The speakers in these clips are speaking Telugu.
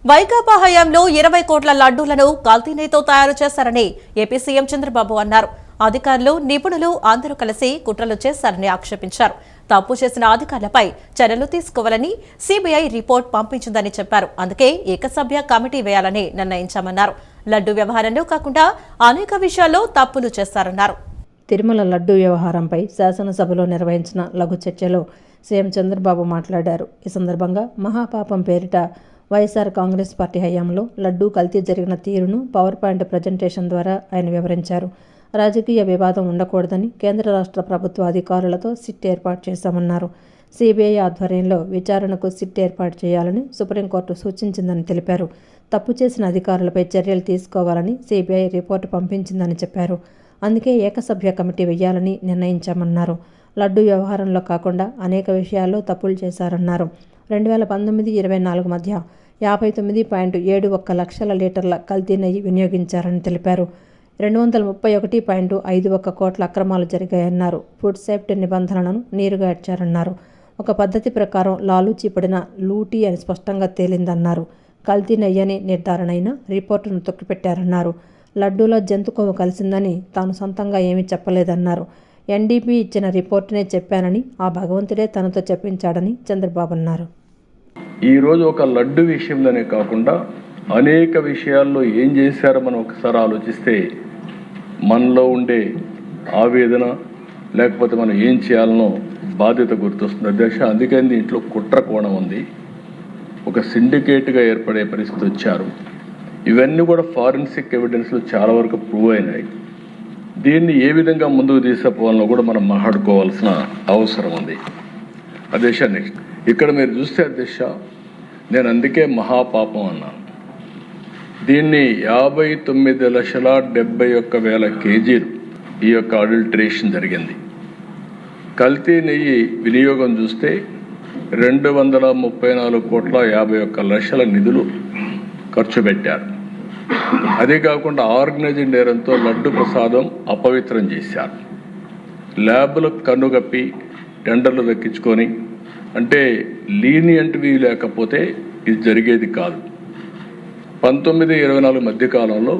వైకాపా హయాంలో 20 కోట్ల లడ్డూలను కల్తీనేతో తయారు చేశారని ఏపీ సీఎం చంద్రబాబు అన్నారు. అధికారులు, నిపుణులు అందరూ కలిసి కుట్రలు చేశారని ఆక్షేపించారు. తప్పు చేసిన అధికారులపై చర్యలు తీసుకోవాలని సీబీఐ రిపోర్ట్ పంపించిందని చెప్పారు. అందుకే ఏకసభ్య కమిటీ వేయాలని నిర్ణయించామన్నారు. లడ్డూ వ్యవహారంలో కాకుండా అనేక విషయాల్లో తప్పులు చేశారన్నారు. తిరుమల లడ్డూ వ్యవహారంపై శాసనసభలో నిర్వహించిన లఘు చర్చలో సీఎం చంద్రబాబు మాట్లాడారు. ఈ సందర్భంగా మహాపాపం పేరిట వైఎస్ఆర్ కాంగ్రెస్ పార్టీ హయాంలో లడ్డూ కల్తీ జరిగిన తీరును పవర్ పాయింట్ ప్రజెంటేషన్ ద్వారా ఆయన వివరించారు. రాజకీయ వివాదం ఉండకూడదని కేంద్ర రాష్ట్ర ప్రభుత్వ అధికారులతో సిట్ ఏర్పాటు చేశామన్నారు. సీబీఐ ఆధ్వర్యంలో విచారణకు సిట్ ఏర్పాటు చేయాలని సుప్రీంకోర్టు సూచించిందని తెలిపారు. తప్పు చేసిన అధికారులపై చర్యలు తీసుకోవాలని సీబీఐ రిపోర్టు పంపించిందని చెప్పారు. అందుకే ఏకసభ్య కమిటీ వేయాలని నిర్ణయించామన్నారు. లడ్డూ వ్యవహారంలో కాకుండా అనేక విషయాల్లో తప్పులు చేశారన్నారు. 2019-24 మధ్య 59.71 లక్షల లీటర్ల కల్తీ నెయ్యి వినియోగించారని తెలిపారు. 231.51 కోట్ల అక్రమాలు జరిగాయన్నారు. ఫుడ్ సేఫ్టీ నిబంధనలను నీరుగార్చారన్నారు. ఒక పద్ధతి ప్రకారం లాలూచీ పడిన లూటీ అని స్పష్టంగా తేలిందన్నారు. కల్తీ నెయ్యని నిర్ధారణ అయిన రిపోర్టును తొక్కిపెట్టారన్నారు. లడ్డూలో జంతు కొవ్వు కలిసిందని తాను సొంతంగా ఏమీ చెప్పలేదన్నారు. ఎన్డీపీ ఇచ్చిన రిపోర్టునే చెప్పానని, ఆ భగవంతుడే తనతో చెప్పించాడని చంద్రబాబు అన్నారు. ఈరోజు ఒక లడ్డు విషయంలోనే కాకుండా అనేక విషయాల్లో ఏం చేశారో మనం ఒకసారి ఆలోచిస్తే మనలో ఉండే ఆవేదన లేకపోతే మనం ఏం చేయాలనో బాధ్యత గుర్తొస్తుంది అధ్యక్ష. అందుకని దీంట్లో కుట్ర కోణం ఉంది. ఒక సిండికేట్గా ఏర్పడే పరిస్థితి వచ్చారు. ఇవన్నీ కూడా ఫారెన్సిక్ ఎవిడెన్స్లో చాలా వరకు ప్రూవ్ అయినాయి. దీన్ని ఏ విధంగా ముందుకు తీసుకుపోవాలో కూడా మనం మాట్లాడుకోవాల్సిన అవసరం ఉంది అధ్యక్ష. నెక్స్ట్ ఇక్కడ మీరు చూస్తే అధ్యక్ష, నేను అందుకే మహాపాపం అన్నాను. దీన్ని 59,71,000 కేజీలు ఈ యొక్క అడల్టరేషన్ జరిగింది. కల్తీ నెయ్యి వినియోగం చూస్తే 234,51,00,000 నిధులు ఖర్చు పెట్టారు. అదే కాకుండా ఆర్గనైజ్డ్ నేరంతో లడ్డు ప్రసాదం అపవిత్రం చేశారు. ల్యాబ్లకు కన్నుగప్పి టెండర్లు దక్కించుకొని, అంటే లీనియంట్వి లేకపోతే ఇది జరిగేది కాదు. 19-24 మధ్యకాలంలో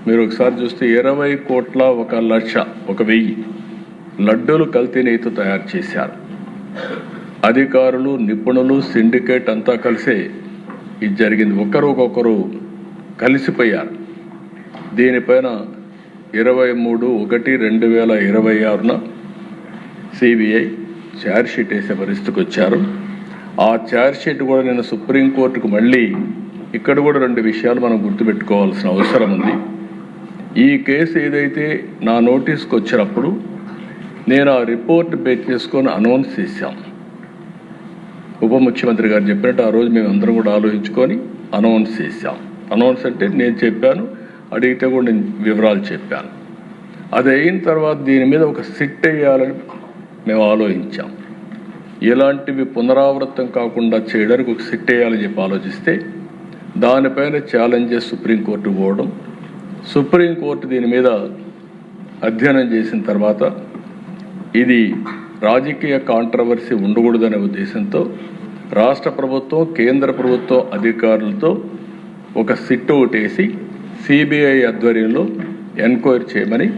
మీరు ఒకసారి చూస్తే 20,01,00,000 లడ్డూలు కల్తీ నెయ్యితో తయారు చేశారు. అధికారులు, నిపుణులు, సిండికేట్ అంతా కలిసే ఇది జరిగింది. ఒకరొకరు కలిసిపోయారు. దీనిపైన 23/1/2026 సిబిఐ ఛార్జ్షీట్ వేసే పరిస్థితికి వచ్చారు. ఆ ఛార్జ్షీట్ కూడా నేను సుప్రీంకోర్టుకు మళ్ళీ ఇక్కడ కూడా 2 విషయాలు మనం గుర్తుపెట్టుకోవాల్సిన అవసరం ఉంది. ఈ కేసు ఏదైతే నా నోటీస్కి వచ్చినప్పుడు నేను ఆ రిపోర్ట్ బేస్ చేసుకొని అనౌన్స్ చేశాం. ఉప ముఖ్యమంత్రి గారు చెప్పినట్టు ఆ రోజు మేము అందరం కూడా ఆలోచించుకొని అనౌన్స్ చేశాం. అనౌన్స్ అంటే నేను చెప్పాను, అడిగితే కూడా నేను వివరాలు చెప్పాను. అది అయిన తర్వాత దీని మీద ఒక సిట్ వేయాలని మేము ఆలోచించాం. ఇలాంటివి పునరావృతం కాకుండా చేయడానికి ఒక సిట్ వేయాలని చెప్పి ఆలోచిస్తే దానిపైన ఛాలెంజెస్ సుప్రీంకోర్టు పోవడం, సుప్రీంకోర్టు దీని మీద అధ్యయనం చేసిన తర్వాత ఇది రాజకీయ కాంట్రవర్సీ ఉండకూడదనే ఉద్దేశంతో రాష్ట్ర ప్రభుత్వం, కేంద్ర ప్రభుత్వం అధికారులతో ఒక సిట్ ఒకటేసి సిబిఐ ఆధ్వర్యంలో ఎంక్వైరీ చేయమని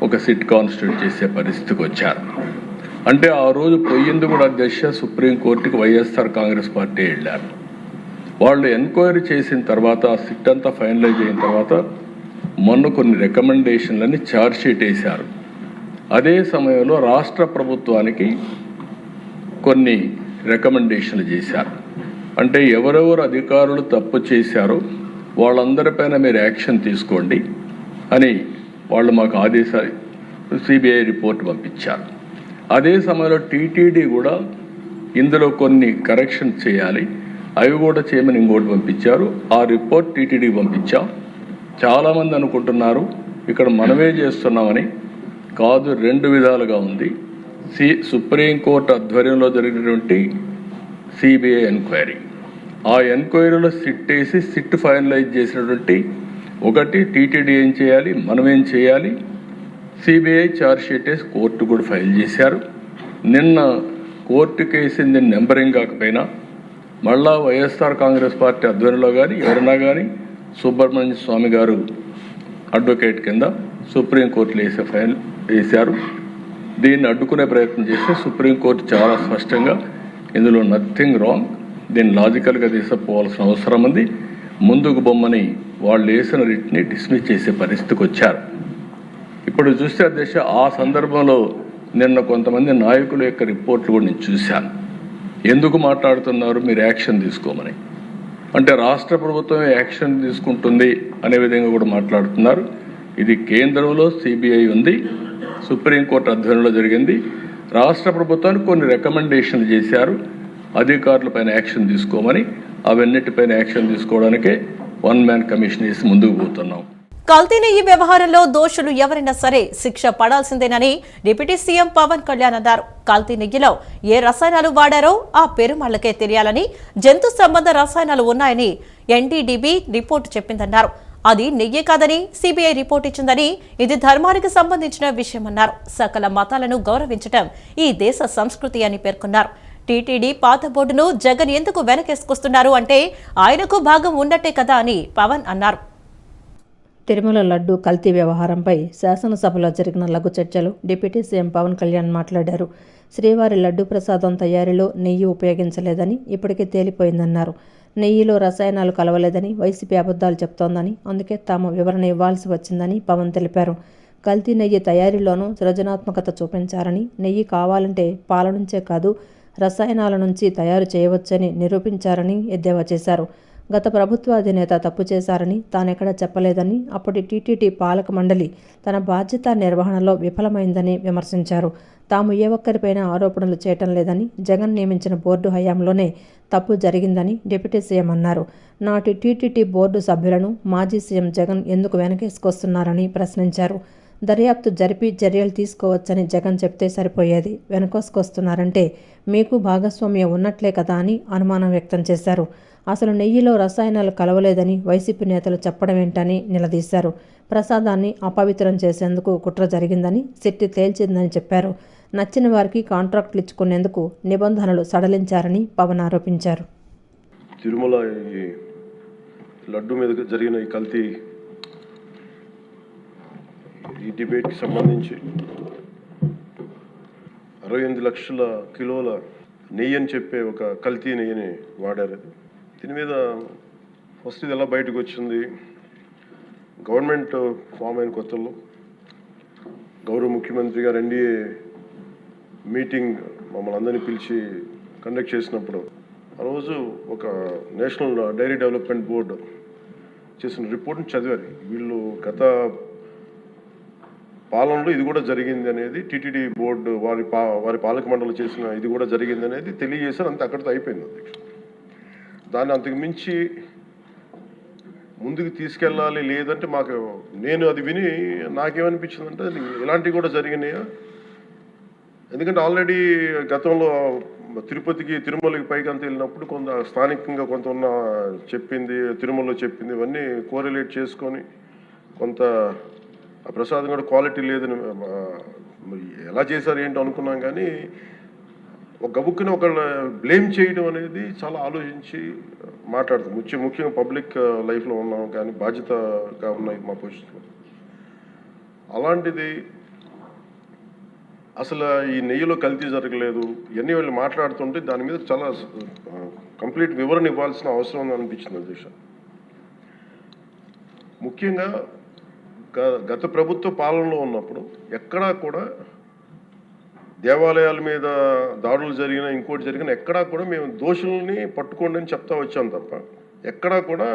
ఒక సిట్ కాన్స్టిట్యూట్ చేసే పరిస్థితికి వచ్చారు. అంటే ఆ రోజు పోయింది కూడా అధ్యక్ష సుప్రీంకోర్టుకి వైఎస్ఆర్ కాంగ్రెస్ పార్టీ వెళ్ళారు. వాళ్ళు ఎంక్వైరీ చేసిన తర్వాత ఆ సిట్ అంతా ఫైనలైజ్ అయిన తర్వాత మొన్న కొన్ని రికమెండేషన్లని ఛార్జ్షీట్ వేశారు. అదే సమయంలో రాష్ట్ర ప్రభుత్వానికి కొన్ని రికమెండేషన్లు చేశారు. అంటే ఎవరెవరు అధికారులు తప్పు చేశారో వాళ్ళందరిపైన మీరు యాక్షన్ తీసుకోండి అని వాళ్ళు మాకు ఆదేశాలు సిబిఐ రిపోర్ట్ పంపించారు. అదే సమయంలో టీటీడీ కూడా ఇందులో కొన్ని కరెక్షన్ చేయాలి, అవి కూడా చేయమని ఇంకోటి పంపించారు. ఆ రిపోర్ట్ టీటీడీకి పంపించాం. చాలామంది అనుకుంటున్నారు ఇక్కడ మనమే చేస్తున్నామని. కాదు, 2 విధాలుగా ఉంది. సుప్రీంకోర్టు ఆధ్వర్యంలో జరిగినటువంటి సిబిఐ ఎంక్వైరీ, ఆ ఎంక్వైరీలో సిట్ వేసి సిట్ ఫైనలైజ్ చేసినటువంటి ఒకటి టీటీడీ ఏం చేయాలి, మనం ఏం చేయాలి, సిబిఐ ఛార్జ్షీట్ వేసి కోర్టు కూడా ఫైల్ చేశారు. నిన్న కోర్టుకి వేసింది నెంబరింగ్ కాకపోయినా మళ్ళా వైఎస్ఆర్ కాంగ్రెస్ పార్టీ ఆధ్వర్యంలో కానీ ఎవరైనా కానీ సుబ్రహ్మణ్య స్వామి గారు అడ్వకేట్ కింద సుప్రీంకోర్టులో వేశారు. దీన్ని అడ్డుకునే ప్రయత్నం చేస్తే సుప్రీంకోర్టు చాలా స్పష్టంగా ఇందులో నథింగ్ రాంగ్, దీన్ని లాజికల్గా తీసుకుపోవాల్సిన అవసరం ఉంది, ముందుకు బొమ్మని వాళ్ళు వేసిన రిట్ని డిస్మిస్ చేసే పరిస్థితికి వచ్చారు. ఇప్పుడు చూస్తే అధ్యక్ష, ఆ సందర్భంలో నిన్న కొంతమంది నాయకుల యొక్క రిపోర్ట్లు కూడా నేను చూశాను. ఎందుకు మాట్లాడుతున్నారు, మీరు యాక్షన్ తీసుకోమని, అంటే రాష్ట్ర ప్రభుత్వమే యాక్షన్ తీసుకుంటుంది అనే విధంగా కూడా మాట్లాడుతున్నారు. ఇది కేంద్రంలో సిబిఐ ఉంది, సుప్రీంకోర్టు ఆధ్వర్యంలో జరిగింది. రాష్ట్ర ప్రభుత్వానికి కొన్ని రికమెండేషన్లు చేశారు అధికారులపైన యాక్షన్ తీసుకోమని. అవన్నిటిపైన యాక్షన్ తీసుకోవడానికే వన్ మ్యాన్ కమిషన్ వేసి ముందుకు పోతున్నాం. కల్తీ నెయ్యి వ్యవహారంలో దోషులు ఎవరైనా సరే శిక్ష పడాల్సిందేనని డిప్యూటీ సీఎం పవన్ కళ్యాణ్ అన్నారు. కల్తీ నెయ్యిలో ఏ రసాయనాలు వాడారో ఆ పెరుమాళ్లకే తెలియాలని, జంతు సంబంధ రసాయనాలు ఉన్నాయని ఎన్డీడీబీ రిపోర్టు చెప్పిందన్నారు. అది నెయ్యి కాదని సిబిఐ రిపోర్ట్ ఇచ్చిందని, ఇది ధర్మానికి సంబంధించిన విషయమన్నారు. సకల మతాలను గౌరవించడం ఈ దేశ సంస్కృతి అని పేర్కొన్నారు. టీటీడీ పాత బోర్డును జగన్ ఎందుకు వెనకేసుకొస్తున్నారు అంటే ఆయనకు భాగం ఉన్నట్టే కదా అని పవన్ అన్నారు. తిరుమల లడ్డు కల్తీ వ్యవహారంపై శాసనసభలో జరిగిన లఘు చర్చలు డిప్యూటీ సీఎం పవన్ కళ్యాణ్ మాట్లాడారు. శ్రీవారి లడ్డు ప్రసాదం తయారీలో నెయ్యి ఉపయోగించలేదని ఇప్పటికే తేలిపోయిందన్నారు. నెయ్యిలో రసాయనాలు కలవలేదని వైసీపీ అబద్ధాలు చెప్తోందని, అందుకే తాము వివరణ ఇవ్వాల్సి వచ్చిందని పవన్ తెలిపారు. కల్తీ నెయ్యి తయారీలోనూ సృజనాత్మకత చూపించారని, నెయ్యి కావాలంటే పాల నుంచే కాదు రసాయనాల నుంచి తయారు చేయవచ్చని నిరూపించారని ఎద్దేవా చేశారు. గత ప్రభుత్వ అధినేత తప్పు చేశారని తానెక్కడా చెప్పలేదని, అప్పటి టీటీడీ పాలక మండలి తన బాధ్యత నిర్వహణలో విఫలమైందని విమర్శించారు. తాము ఏ ఒక్కరిపైనా ఆరోపణలు చేయటం లేదని, జగన్ నియమించిన బోర్డు హయాంలోనే తప్పు జరిగిందని డిప్యూటీ సీఎం అన్నారు. నాటి టీటీడీ బోర్డు సభ్యులను మాజీ సీఎం జగన్ ఎందుకు వెనకేసుకొస్తున్నారని ప్రశ్నించారు. దర్యాప్తు జరిపి చర్యలు తీసుకోవచ్చని జగన్ చెప్తే సరిపోయేది, వెనకోసుకొస్తున్నారంటే మీకు భాగస్వామ్యం ఉన్నట్లే కదా అని అనుమానం వ్యక్తం చేశారు. అసలు నెయ్యిలో రసాయనాలు కలవలేదని వైసీపీ నేతలు చెప్పడమేంటని నిలదీశారు. ప్రసాదాన్ని అపవిత్రం చేసేందుకు కుట్ర జరిగిందని, సిట్టి తేల్చిందని చెప్పారు. నచ్చిన వారికి కాంట్రాక్టులు ఇచ్చుకునేందుకు నిబంధనలు సడలించారని పవన్ ఆరోపించారు. తిరుమల లడ్డు మీద జరిగిన ఈ కల్తీ ఈ డిబేట్కి సంబంధించి 68 లక్షల కిలోల నెయ్యి అని చెప్పే ఒక కల్తీ నెయ్యిని వాడారు. దీని మీద ఫస్ట్ ఇది ఎలా బయటకు వచ్చింది, గవర్నమెంట్ ఫామ్ అయిన కొత్తలో గౌరవ ముఖ్యమంత్రి గారు ఎన్డీఏ మీటింగ్ మమ్మల్ని అందరినీ పిలిచి కండక్ట్ చేసినప్పుడు ఆ రోజు ఒక నేషనల్ డైరీ డెవలప్మెంట్ బోర్డు చేసిన రిపోర్ట్ని చదివారు. వీళ్ళు గత పాలనలో ఇది కూడా జరిగింది అనేది టీటీడీ బోర్డు వారి పాలక మండలి చేసిన ఇది కూడా జరిగింది అనేది తెలియజేశారు. అంతే, అక్కడితో అయిపోయింది అధ్యక్ష. దాన్ని అంతకు మించి ముందుకు తీసుకెళ్ళాలి లేదంటే నేను అది విని నాకేమనిపించిందంటే ఇలాంటివి కూడా జరిగినాయా, ఎందుకంటే ఆల్రెడీ గతంలో తిరుమలకి పైకి వెళ్ళినప్పుడు కొంత స్థానికంగా కొంత ఉన్న చెప్పింది, తిరుమలలో చెప్పింది ఇవన్నీ కోరిలేట్ చేసుకొని కొంత ఆ ప్రసాదం కూడా క్వాలిటీ లేదని ఎలా చేశారు ఏంటో అనుకున్నాం. కానీ ఒక గబుక్కుని ఒకళ్ళ బ్లేమ్ చేయడం అనేది చాలా ఆలోచించి మాట్లాడతాం. ముఖ్యంగా పబ్లిక్ లైఫ్లో ఉన్నాం కానీ బాధ్యతగా ఉన్నాయి మా పొజిషన్లో. అలాంటిది అసలు ఈ నెయ్యిలో కల్తీ జరగలేదు ఇవన్నీ వాళ్ళు మాట్లాడుతుంటే దాని మీద చాలా కంప్లీట్ వివరణ ఇవ్వాల్సిన అవసరం ఉంది అనిపించింది అధ్యక్ష. ముఖ్యంగా గత ప్రభుత్వ పాలనలో ఉన్నప్పుడు ఎక్కడా కూడా దేవాలయాల మీద దాడులు జరిగినా ఇంకోటి జరిగినా ఎక్కడా కూడా మేము దోషుల్ని పట్టుకోండి అని చెప్తా వచ్చాం తప్ప ఎక్కడా కూడా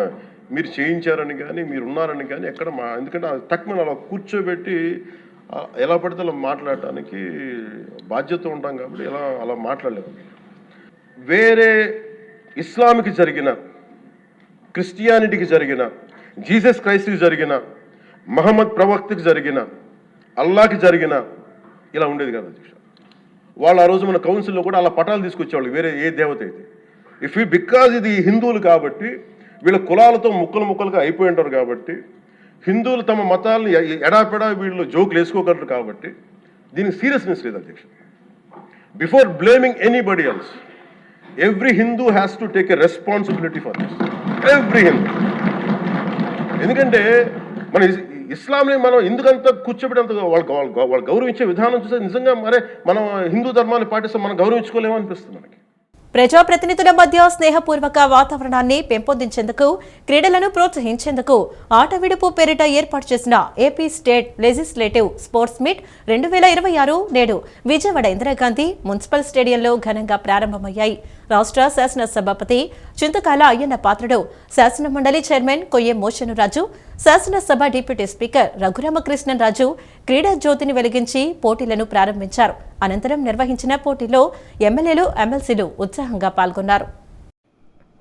మీరు చేయించారని కానీ మీరు ఉన్నారని కానీ ఎక్కడ ఎందుకంటే తక్కువ అలా కూర్చోబెట్టి ఎలా పడితే అలా మాట్లాడటానికి బాధ్యత ఉంటాం కాబట్టి అలా మాట్లాడలేము. వేరే ఇస్లాంకి జరిగిన, క్రిస్టియానిటీకి జరిగిన, జీసస్ క్రైస్ట్కి జరిగిన, మహమ్మద్ ప్రవక్తకి జరిగిన, అల్లాకి జరిగిన ఇలా ఉండేది కదా అధ్యక్ష. వాళ్ళు ఆ రోజు మన కౌన్సిల్లో కూడా అలా పటాలు తీసుకొచ్చేవాళ్ళు వేరే ఏ దేవత అయితే. బికాజ్ ఇది హిందువులు కాబట్టి వీళ్ళ కులాలతో ముక్కలుగా అయిపోయి ఉంటారు కాబట్టి హిందువులు తమ మతాలను ఎడాపెడా వీళ్ళు జోకులు వేసుకోగలరు కాబట్టి దీనికి సీరియస్నెస్ లేదు అధ్యక్ష. Before blaming anybody else every Hindu has to take a responsibility for this, every Hindu. ఎందుకంటే మన ఇస్లాంని మనం ఎందుకంత కూర్చోబెట్టేంత వాళ్ళు గౌరవించే విధానం చూస్తే నిజంగా మరే మనం హిందూ ధర్మాన్ని పాటిస్తాం, మనం గౌరవించుకోలేమో అనిపిస్తుంది మనకి. ప్రజాప్రతినిధుల మధ్య స్నేహపూర్వక వాతావరణాన్ని పెంపొందించేందుకు, క్రీడలను ప్రోత్సహించేందుకు ఆట విడుపు పేరిట ఏర్పాటు చేసిన AP state legislative sports meet 2026 నేడు విజయవాడ ఇందిరాగాంధీ మున్సిపల్ స్టేడియంలో ఘనంగా ప్రారంభమయ్యాయి. రాష్ట్ర శాసనసభాపతి చింతకాల అయ్యన్న పాత్రుడు, శాసనమండలి చైర్మన్ కొయ్యే మోషనురాజు, శాసనసభ డిప్యూటీ స్పీకర్ రఘురామకృష్ణన్ రాజు క్రీడా జ్యోతిని వెలిగించి పోటీలను ప్రారంభించారు. అనంతరం నిర్వహించిన పోటీలో ఎమ్మెల్యేలు, ఎమ్మెల్సీలు ఉత్సాహంగా పాల్గొన్నారు.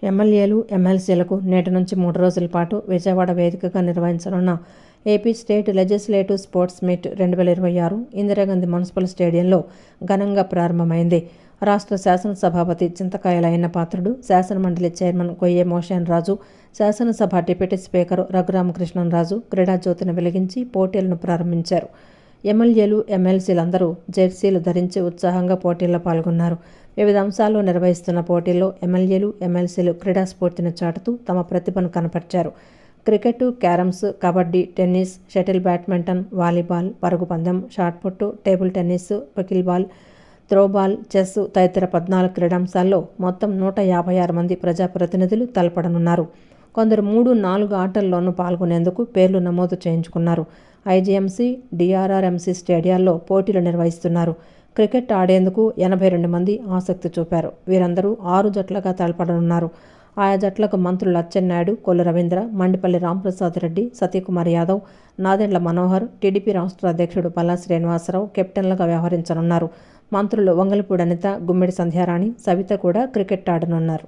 ఎమ్మెల్యేలు, ఎమ్మెల్సీలకు నేటి నుంచి 3 రోజుల పాటు విజయవాడ వేదికగా నిర్వహించనున్న AP state legislative sports meet 2026 Indira Gandhi municipal స్టేడియంలో ఘనంగా ప్రారంభమైంది. రాష్ట్ర శాసనసభాపతి చింతకాయల అయ్యన్న పాత్రుడు, శాసనమండలి చైర్మన్ కొయ్యే మోషన్ రాజు, శాసనసభ డిప్యూటీ స్పీకర్ రఘురామకృష్ణన్ రాజు క్రీడా జ్యోతిని వెలిగించి పోటీలను ప్రారంభించారు. ఎమ్మెల్యేలు, ఎమ్మెల్సీలందరూ జెర్సీలు ధరించి ఉత్సాహంగా పోటీల్లో పాల్గొన్నారు. వివిధ అంశాల్లో నిర్వహిస్తున్న పోటీల్లో ఎమ్మెల్యేలు, ఎమ్మెల్సీలు క్రీడా స్ఫూర్తిని చాటుతూ తమ ప్రతిభను కనపర్చారు. Cricket, carroms, kabaddi, tennis, shuttle badminton, volleyball, పరుగు పందెం, shotput, table tennis, pickleball, throwball, chess తదితర 14 క్రీడాంశాల్లో మొత్తం 156 మంది ప్రజాప్రతినిధులు తలపడనున్నారు. కొందరు 3-4 ఆటల్లోనూ పాల్గొనేందుకు పేర్లు నమోదు చేయించుకున్నారు. ఐజీఎంసీ, డిఆర్ఆర్ఎంసీ స్టేడియాల్లో పోటీలు నిర్వహిస్తున్నారు. క్రికెట్ ఆడేందుకు 82 మంది ఆసక్తి చూపారు. వీరందరూ 6 జట్లుగా తలపడనున్నారు. ఆయా జట్లకు మంత్రులు అచ్చెన్నాయుడు, కొల్లు రవీంద్ర, మండిపల్లి రాంప్రసాద్ రెడ్డి, సతీకుమార్ యాదవ్, నాదెండ్ల మనోహర్, టీడీపీ రాష్ట్ర అధ్యక్షుడు పల్లా శ్రీనివాసరావు కెప్టెన్లుగా వ్యవహరించనున్నారు. మంత్రులు వంగలపూడి అనిత, గుమ్మిడి సంధ్యారాణి, సవిత కూడా క్రికెట్ ఆడనున్నారు.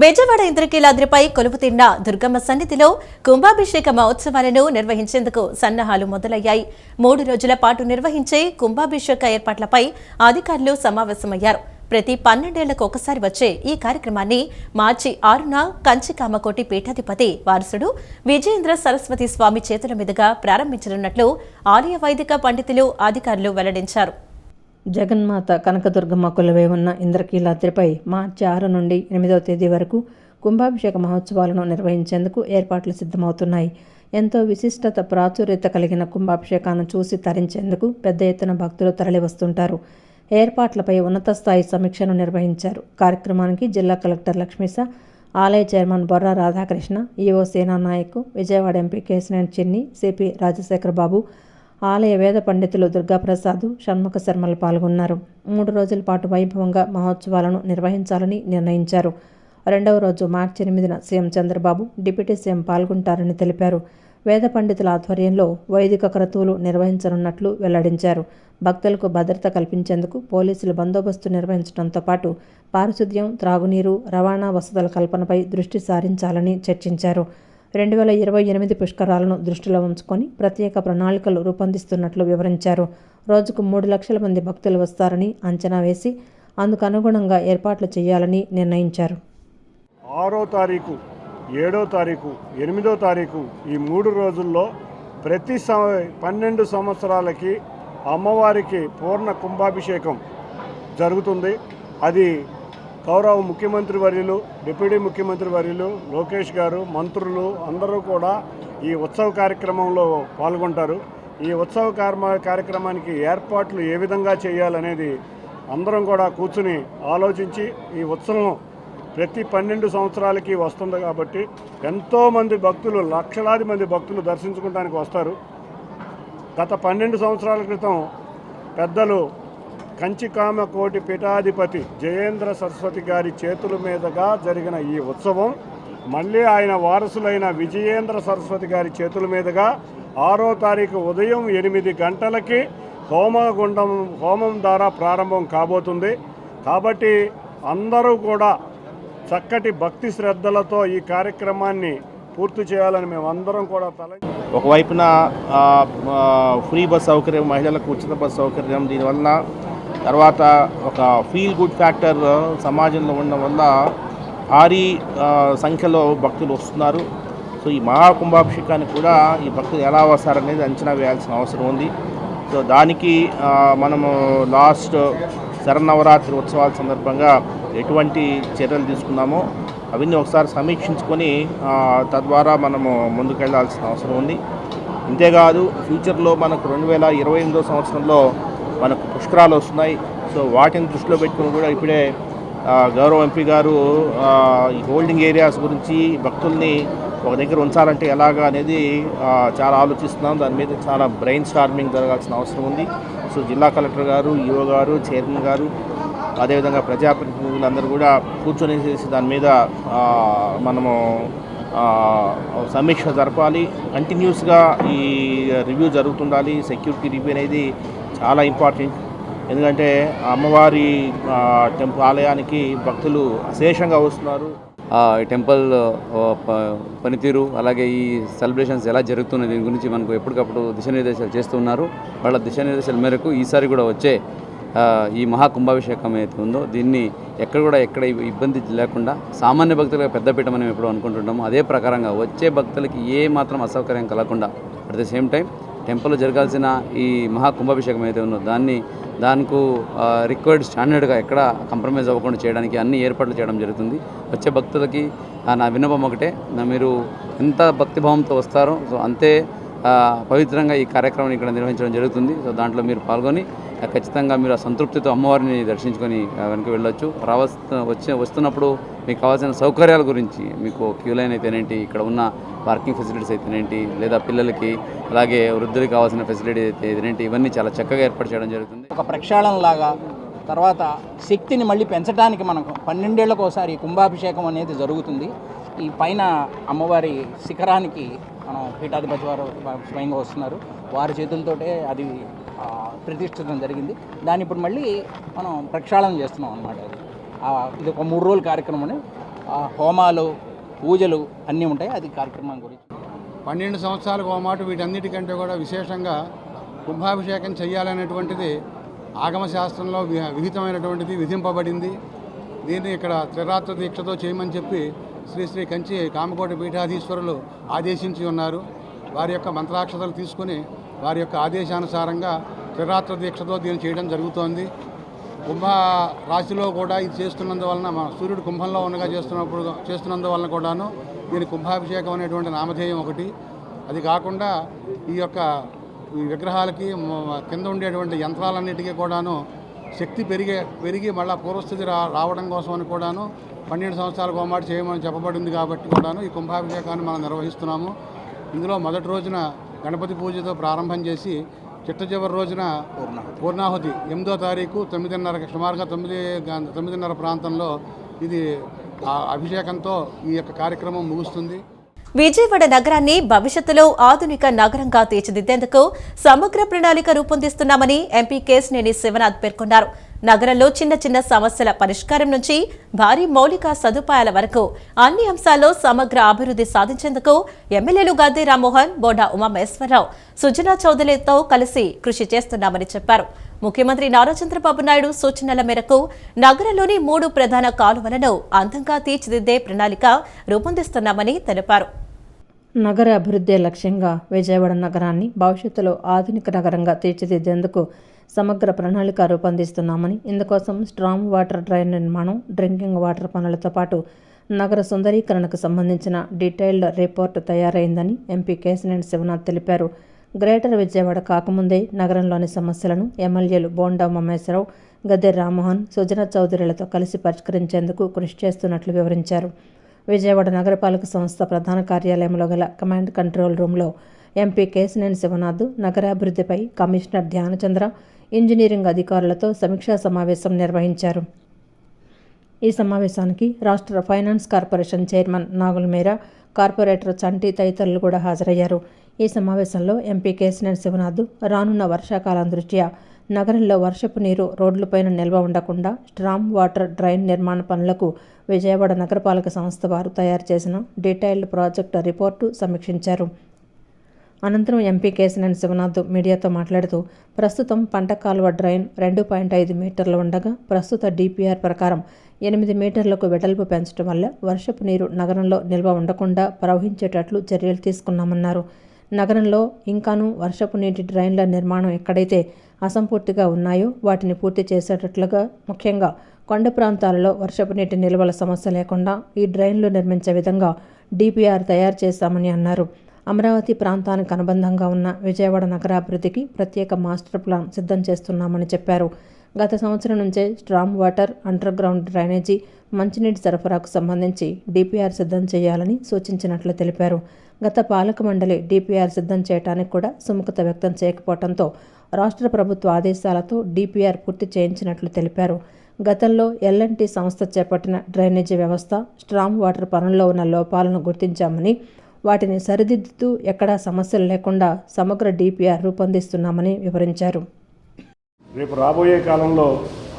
బెజవాడ ఇంద్రకీలాద్రిపై కొలువుతీరిన దుర్గమ్మ సన్నిధిలో కుంభాభిషేక మహోత్సవాలను నిర్వహించేందుకు సన్నాహాలు మొదలయ్యాయి. 3 రోజుల పాటు నిర్వహించే కుంభాభిషేక ఏర్పాట్లపై అధికారులు సమావేశమయ్యారు. ప్రతి 12 ఏళ్లకు ఒకసారి వచ్చే ఈ కార్యక్రమాన్ని మార్చి 6న కంచికామకోటి పీఠాధిపతి వారసుడు విజయేంద్ర సరస్వతి స్వామి చేతుల మీదుగా ప్రారంభించనున్నట్లు ఆలయ వైదిక పండితులు, అధికారులు వెల్లడించారు. జగన్మాత కనకదుర్గమ్మ కొలువై ఉన్న ఇంద్రకీలాద్రిపై మార్చి 6 నుండి 8వ తేదీ వరకు కుంభాభిషేక మహోత్సవాలను నిర్వహించేందుకు ఏర్పాట్లు సిద్ధమవుతున్నాయి. ఎంతో విశిష్టత, ప్రాచుర్యత కలిగిన కుంభాభిషేకాన్ని చూసి తరించేందుకు పెద్ద ఎత్తున భక్తులు తరలివస్తుంటారు. ఏర్పాట్లపై ఉన్నత స్థాయి సమీక్షను నిర్వహించారు. కార్యక్రమానికి జిల్లా కలెక్టర్ లక్ష్మీశ, ఆలయ చైర్మన్ బొర్రా రాధాకృష్ణ, ఈవో సేనా నాయక్, విజయవాడ ఎంపీ కేశినేని చిన్ని, సిపి రాజశేఖర్ బాబు, ఆలయ వేద పండితులు దుర్గాప్రసాద్, షణ్ముఖ శర్మలు పాల్గొన్నారు. 3 రోజుల పాటు వైభవంగా మహోత్సవాలను నిర్వహించాలని నిర్ణయించారు. 2వ రోజు మార్చి 8న సీఎం చంద్రబాబు, డిప్యూటీ సీఎం పాల్గొంటారని తెలిపారు. వేద పండితుల ఆధ్వర్యంలో వైదిక క్రతువులు నిర్వహించనున్నట్లు వెల్లడించారు. భక్తులకు భద్రత కల్పించేందుకు పోలీసులు బందోబస్తు నిర్వహించడంతో పాటు పారిశుద్ధ్యం, త్రాగునీరు, రవాణా వసతుల కల్పనపై దృష్టి సారించాలని చర్చించారు. 2028 పుష్కరాలను దృష్టిలో ఉంచుకొని ప్రత్యేక ప్రణాళికలు రూపొందిస్తున్నట్లు వివరించారు. రోజుకు 3 లక్షల మంది భక్తులు వస్తారని అంచనా వేసి అందుకు అనుగుణంగా ఏర్పాట్లు చేయాలని నిర్ణయించారు. 6వ తారీఖు, 7వ తారీఖు, 8వ తారీఖు ఈ 3 రోజుల్లో ప్రతి 12 సంవత్సరాలకి అమ్మవారికి పూర్ణ కుంభాభిషేకం జరుగుతుంది. అది గౌరవ ముఖ్యమంత్రి వర్యులు, డిప్యూటీ ముఖ్యమంత్రి వర్యులు, లోకేష్ గారు, మంత్రులు అందరూ కూడా ఈ ఉత్సవ కార్యక్రమంలో పాల్గొంటారు. ఈ ఉత్సవ కార్యక్రమానికి ఏర్పాట్లు ఏ విధంగా చేయాలనేది అందరం కూడా కూర్చుని ఆలోచించి, ఈ ఉత్సవం ప్రతి 12 సంవత్సరాలకి వస్తుంది కాబట్టి ఎంతోమంది భక్తులు, లక్షలాది మంది భక్తులు దర్శించుకోవడానికి వస్తారు. గత 12 సంవత్సరాల క్రితం పెద్దలు కంచికామకోటి పీఠాధిపతి జయేంద్ర సరస్వతి గారి చేతుల మీదుగా జరిగిన ఈ ఉత్సవం మళ్ళీ ఆయన వారసులైన విజయేంద్ర సరస్వతి గారి చేతుల మీదుగా 6వ తారీఖు ఉదయం 8 గంటలకి హోమం ద్వారా ప్రారంభం కాబోతుంది. కాబట్టి అందరూ కూడా చక్కటి భక్తి శ్రద్ధలతో ఈ కార్యక్రమాన్ని పూర్తి చేయాలని మేమందరం కూడా ఒకవైపున ఫ్రీ బస్ సౌకర్యం, మహిళలకు ఉచిత బస్ సౌకర్యం, దీనివల్ల తర్వాత ఒక ఫీల్ గుడ్ ఫ్యాక్టర్ సమాజంలో ఉండడం వల్ల భారీ సంఖ్యలో భక్తులు వస్తున్నారు. సో ఈ మహాకుంభాభిషేకానికి కూడా ఈ భక్తులు ఎలా వస్తారనేది అంచనా వేయాల్సిన అవసరం ఉంది. సో దానికి మనము లాస్ట్ శరన్నవరాత్రి ఉత్సవాల సందర్భంగా ఎటువంటి చర్యలు తీసుకున్నామో అవన్నీ ఒకసారి సమీక్షించుకొని తద్వారా మనము ముందుకెళ్లాల్సిన అవసరం ఉంది. ఇంతేకాదు ఫ్యూచర్లో మనకు 2028 సంవత్సరంలో మనకు పుష్కరాలు వస్తున్నాయి. సో వాటిని దృష్టిలో పెట్టుకుని కూడా ఇప్పుడే గౌరవ ఎంపీ గారు ఈ హోల్డింగ్ ఏరియాస్ గురించి భక్తుల్ని ఒక దగ్గర ఉంచాలంటే ఎలాగా అనేది చాలా ఆలోచిస్తున్నాం. దాని మీద చాలా బ్రెయిన్ స్టార్మింగ్ జరగాల్సిన అవసరం ఉంది. సో జిల్లా కలెక్టర్ గారు, ఈఓ గారు, చైర్మన్ గారు, అదేవిధంగా ప్రజాప్రతినిధులందరూ కూడా కూర్చొని చేసి దాని మీద మనము సమీక్ష జరపాలి. కంటిన్యూస్గా ఈ రివ్యూ జరుగుతుండాలి. సెక్యూరిటీ రివ్యూ అనేది చాలా ఇంపార్టెంట్. ఎందుకంటే అమ్మవారి ఆలయానికి భక్తులు అశేషంగా వస్తున్నారు. ఈ టెంపుల్ పనితీరు అలాగే ఈ సెలబ్రేషన్స్ ఎలా జరుగుతున్నాయి దీని గురించి మనకు ఎప్పటికప్పుడు దిశానిర్దేశాలు చేస్తున్నారు. వాళ్ళ దిశానిర్దేశాల మేరకు ఈసారి కూడా వచ్చే ఈ మహాకుంభాభిషేకం ఏదైతే ఉందో దీన్ని ఎక్కడ ఇబ్బంది లేకుండా సామాన్య భక్తులుగా పెద్దపీట మనం ఎప్పుడు అనుకుంటుంటామో అదే ప్రకారంగా వచ్చే భక్తులకి ఏ మాత్రం అసౌకర్యం కలగకుండా అట్ ద సేమ్ టైం టెంపుల్లో జరగాల్సిన ఈ మహాకుంభాభిషేకం ఏదైతే ఉందో దానికి రిక్వైర్డ్ స్టాండర్డ్గా ఎక్కడ కంప్రమైజ్ అవ్వకుండా చేయడానికి అన్ని ఏర్పాట్లు చేయడం జరుగుతుంది. వచ్చే భక్తులకి నా విన్నపం ఒకటే, మీరు ఎంత భక్తిభావంతో వస్తారో సో అంతే పవిత్రంగా ఈ కార్యక్రమాన్ని ఇక్కడ నిర్వహించడం జరుగుతుంది. సో దాంట్లో మీరు పాల్గొని ఖచ్చితంగా మీరు ఆ సంతృప్తితో అమ్మవారిని దర్శించుకొని వెనక్కి వెళ్ళొచ్చు. వస్తున్నప్పుడు మీకు కావాల్సిన సౌకర్యాల గురించి మీకు క్యూ లైన్ అయితేనేంటి, ఇక్కడ ఉన్న పార్కింగ్ ఫెసిలిటీస్ అయితేనేంటి, లేదా పిల్లలకి అలాగే వృద్ధులకి కావాల్సిన ఫెసిలిటీ అయితేనేంటి, ఇవన్నీ చాలా చక్కగా ఏర్పాటు చేయడం జరుగుతుంది. ఒక ప్రక్షాళనలాగా తర్వాత శక్తిని మళ్ళీ పెంచడానికి మనకు 12 ఏళ్లకు ఒకసారి కుంభాభిషేకం అనేది జరుగుతుంది. ఈ పైన అమ్మవారి శిఖరానికి మనం పీఠాధిపతి వారు స్వయంగా వస్తున్నారు. వారి చేతులతోటే అది ప్రతిష్ఠించడం జరిగింది. దాన్ని ఇప్పుడు మళ్ళీ మనం ప్రక్షాళన చేస్తున్నాం అన్నమాట. ఇది ఒక 3 రోజుల కార్యక్రమం. హోమాలు, పూజలు అన్నీ ఉంటాయి. అది కార్యక్రమం గురించి 12 సంవత్సరాలకు ఒక మాట వీటన్నిటికంటే కూడా విశేషంగా కుంభాభిషేకం చేయాలనేటువంటిది ఆగమ శాస్త్రంలో విహితమైనటువంటిది, విధింపబడింది. దీన్ని ఇక్కడ త్రిరాత్ర దీక్షతో చేయమని చెప్పి శ్రీ కంచి కామకోటి పీఠాధీశ్వరులు ఆదేశించి ఉన్నారు. వారి యొక్క మంత్రాక్షతలు తీసుకుని వారి యొక్క ఆదేశానుసారంగా త్రిరాత్ర దీక్షతో దీన్ని చేయడం జరుగుతోంది. కుంభ రాశిలో కూడా ఇది చేస్తున్నందువలన మన సూర్యుడు కుంభంలో ఉండగా చేస్తున్నందువలన కూడాను దీని కుంభాభిషేకం అనేటువంటి నామధేయం ఒకటి. అది కాకుండా ఈ యొక్క విగ్రహాలకి కింద ఉండేటువంటి యంత్రాలన్నిటికీ కూడాను శక్తి పెరిగి మళ్ళీ పూర్వస్థితి రావడం కోసం అని కూడాను 12 సంవత్సరాలకు ఒకమాట చేయమని చెప్పబడింది. కాబట్టి కూడాను ఈ కుంభాభిషేకాన్ని మనం నిర్వహిస్తున్నాము. ఇందులో మొదటి రోజున గణపతి పూజతో ప్రారంభం చేసి చిట్ట చివరి రోజున పూర్ణాహుతి 8వ తారీఖు 9:30 సుమారుగా 9:30 ప్రాంతంలో ఇది అభిషేకంతో ఈ యొక్క కార్యక్రమం ముగుస్తుంది. విజయవాడ నగరాన్ని భవిష్యత్తులో ఆధునిక నగరంగా తీర్చిదిద్దేందుకు సమగ్ర ప్రణాళిక రూపొందిస్తున్నామని ఎంపీ కేశినేని శివనాథ్ పేర్కొన్నారు. నగరంలో చిన్న సమస్యల పరిష్కారం నుంచి భారీ మౌలిక సదుపాయాల వరకు అన్ని అంశాల్లో సమగ్ర అభివృద్ధి సాధించేందుకు ఎమ్మెల్యేలు గద్దె రామ్మోహన్, బోండా ఉమామహేశ్వరరావు, సుజనా చౌదరితో కలిసి కృషి చేస్తున్నామని చెప్పారు. ముఖ్యమంత్రి నారా చంద్రబాబు నాయుడు సూచనల మేరకు నగరంలోని 3 ప్రధాన కాలువలను అందంగా తీర్చిదిద్దే ప్రణాళిక రూపొందిస్తున్నామని తెలిపారు. నగర అభివృద్ధి లక్ష్యంగా విజయవాడ నగరాన్ని భవిష్యత్తులో ఆధునిక నగరంగా తీర్చిదిద్దేందుకు సమగ్ర ప్రణాళిక రూపొందిస్తున్నామని, ఇందుకోసం స్ట్రాంగ్ వాటర్ డ్రైన్ నిర్మాణం, డ్రింకింగ్ వాటర్ పనులతో పాటు నగర సుందరీకరణకు సంబంధించిన డీటెయిల్డ్ రిపోర్టు తయారైందని ఎంపీ కేశినేని శివనాథ్ తెలిపారు. గ్రేటర్ విజయవాడ కాకముందే నగరంలోని సమస్యలను ఎమ్మెల్యేలు బోండా ఉమామహేశ్వరరావు, గద్దె రామ్మోహన్, సుజనా చౌదరిలతో కలిసి పరిష్కరించేందుకు కృషి చేస్తున్నట్లు వివరించారు. విజయవాడ నగరపాలక సంస్థ ప్రధాన కార్యాలయంలో గల కమాండ్ కంట్రోల్ రూమ్లో ఎంపీ కేశినేని శివనాథ్ నగరాభివృద్ధిపై కమిషనర్ ధ్యానచంద్ర, ఇంజనీరింగ్ అధికారులతో సమీక్షా సమావేశం నిర్వహించారు. ఈ సమావేశానికి రాష్ట్ర finance corporation chairman Nagula Meera, corporator Chanti తదితరులు కూడా హాజరయ్యారు. ఈ సమావేశంలో ఎంపీ కేశినేని శివనాథ్ రానున్న వర్షాకాలం దృష్ట్యా నగరంలో వర్షపు నీరు రోడ్లపైన నిల్వ ఉండకుండా స్ట్రాంగ్ వాటర్ డ్రైన్ నిర్మాణ పనులకు విజయవాడ నగరపాలక సంస్థ వారు తయారు చేసిన డీటెయిల్డ్ ప్రాజెక్టు రిపోర్టు సమీక్షించారు. అనంతరం ఎంపీ కేశినేని శివనాథ్ మీడియాతో మాట్లాడుతూ, ప్రస్తుతం పంట కాలువ డ్రైన్ 2.5 మీటర్లు ఉండగా ప్రస్తుత డిపిఆర్ ప్రకారం 8 మీటర్లకు వెడల్పు పెంచడం వల్ల వర్షపు నీరు నగరంలో నిల్వ ఉండకుండా ప్రవహించేటట్లు చర్యలు తీసుకున్నామన్నారు. నగరంలో ఇంకానూ వర్షపు నీటి డ్రైన్ల నిర్మాణం ఎక్కడైతే అసంపూర్తిగా ఉన్నాయో వాటిని పూర్తి చేసేటట్లుగా, ముఖ్యంగా కొండ ప్రాంతాలలో వర్షపు నీటి నిల్వల సమస్య లేకుండా ఈ డ్రైన్లు నిర్మించే విధంగా డిపిఆర్ తయారు చేశామని అన్నారు. అమరావతి ప్రాంతానికి అనుబంధంగా ఉన్న విజయవాడ నగరాభివృద్ధికి ప్రత్యేక మాస్టర్ ప్లాన్ సిద్ధం చేస్తున్నామని చెప్పారు. గత సంవత్సరం నుంచే storm water, under ground drainage, మంచినీటి సరఫరాకు సంబంధించి డిపిఆర్ సిద్ధం చేయాలని సూచించినట్లు తెలిపారు. గత పాలక మండలి డిపిఆర్ సిద్ధం చేయడానికి కూడా సుముఖత వ్యక్తం చేయకపోవడంతో రాష్ట్ర ప్రభుత్వ ఆదేశాలతో డిపిఆర్ పూర్తి చేయించినట్లు తెలిపారు. గతంలో ఎల్ఎన్టీ సంస్థ చేపట్టిన డ్రైనేజీ వ్యవస్థ, స్ట్రామ్ వాటర్ పనుల్లో ఉన్న లోపాలను గుర్తించామని, వాటిని సరిదిద్దుతూ ఎక్కడా సమస్యలు లేకుండా సమగ్ర డిపిఆర్ రూపొందిస్తున్నామని వివరించారు. రేపు రాబోయే కాలంలో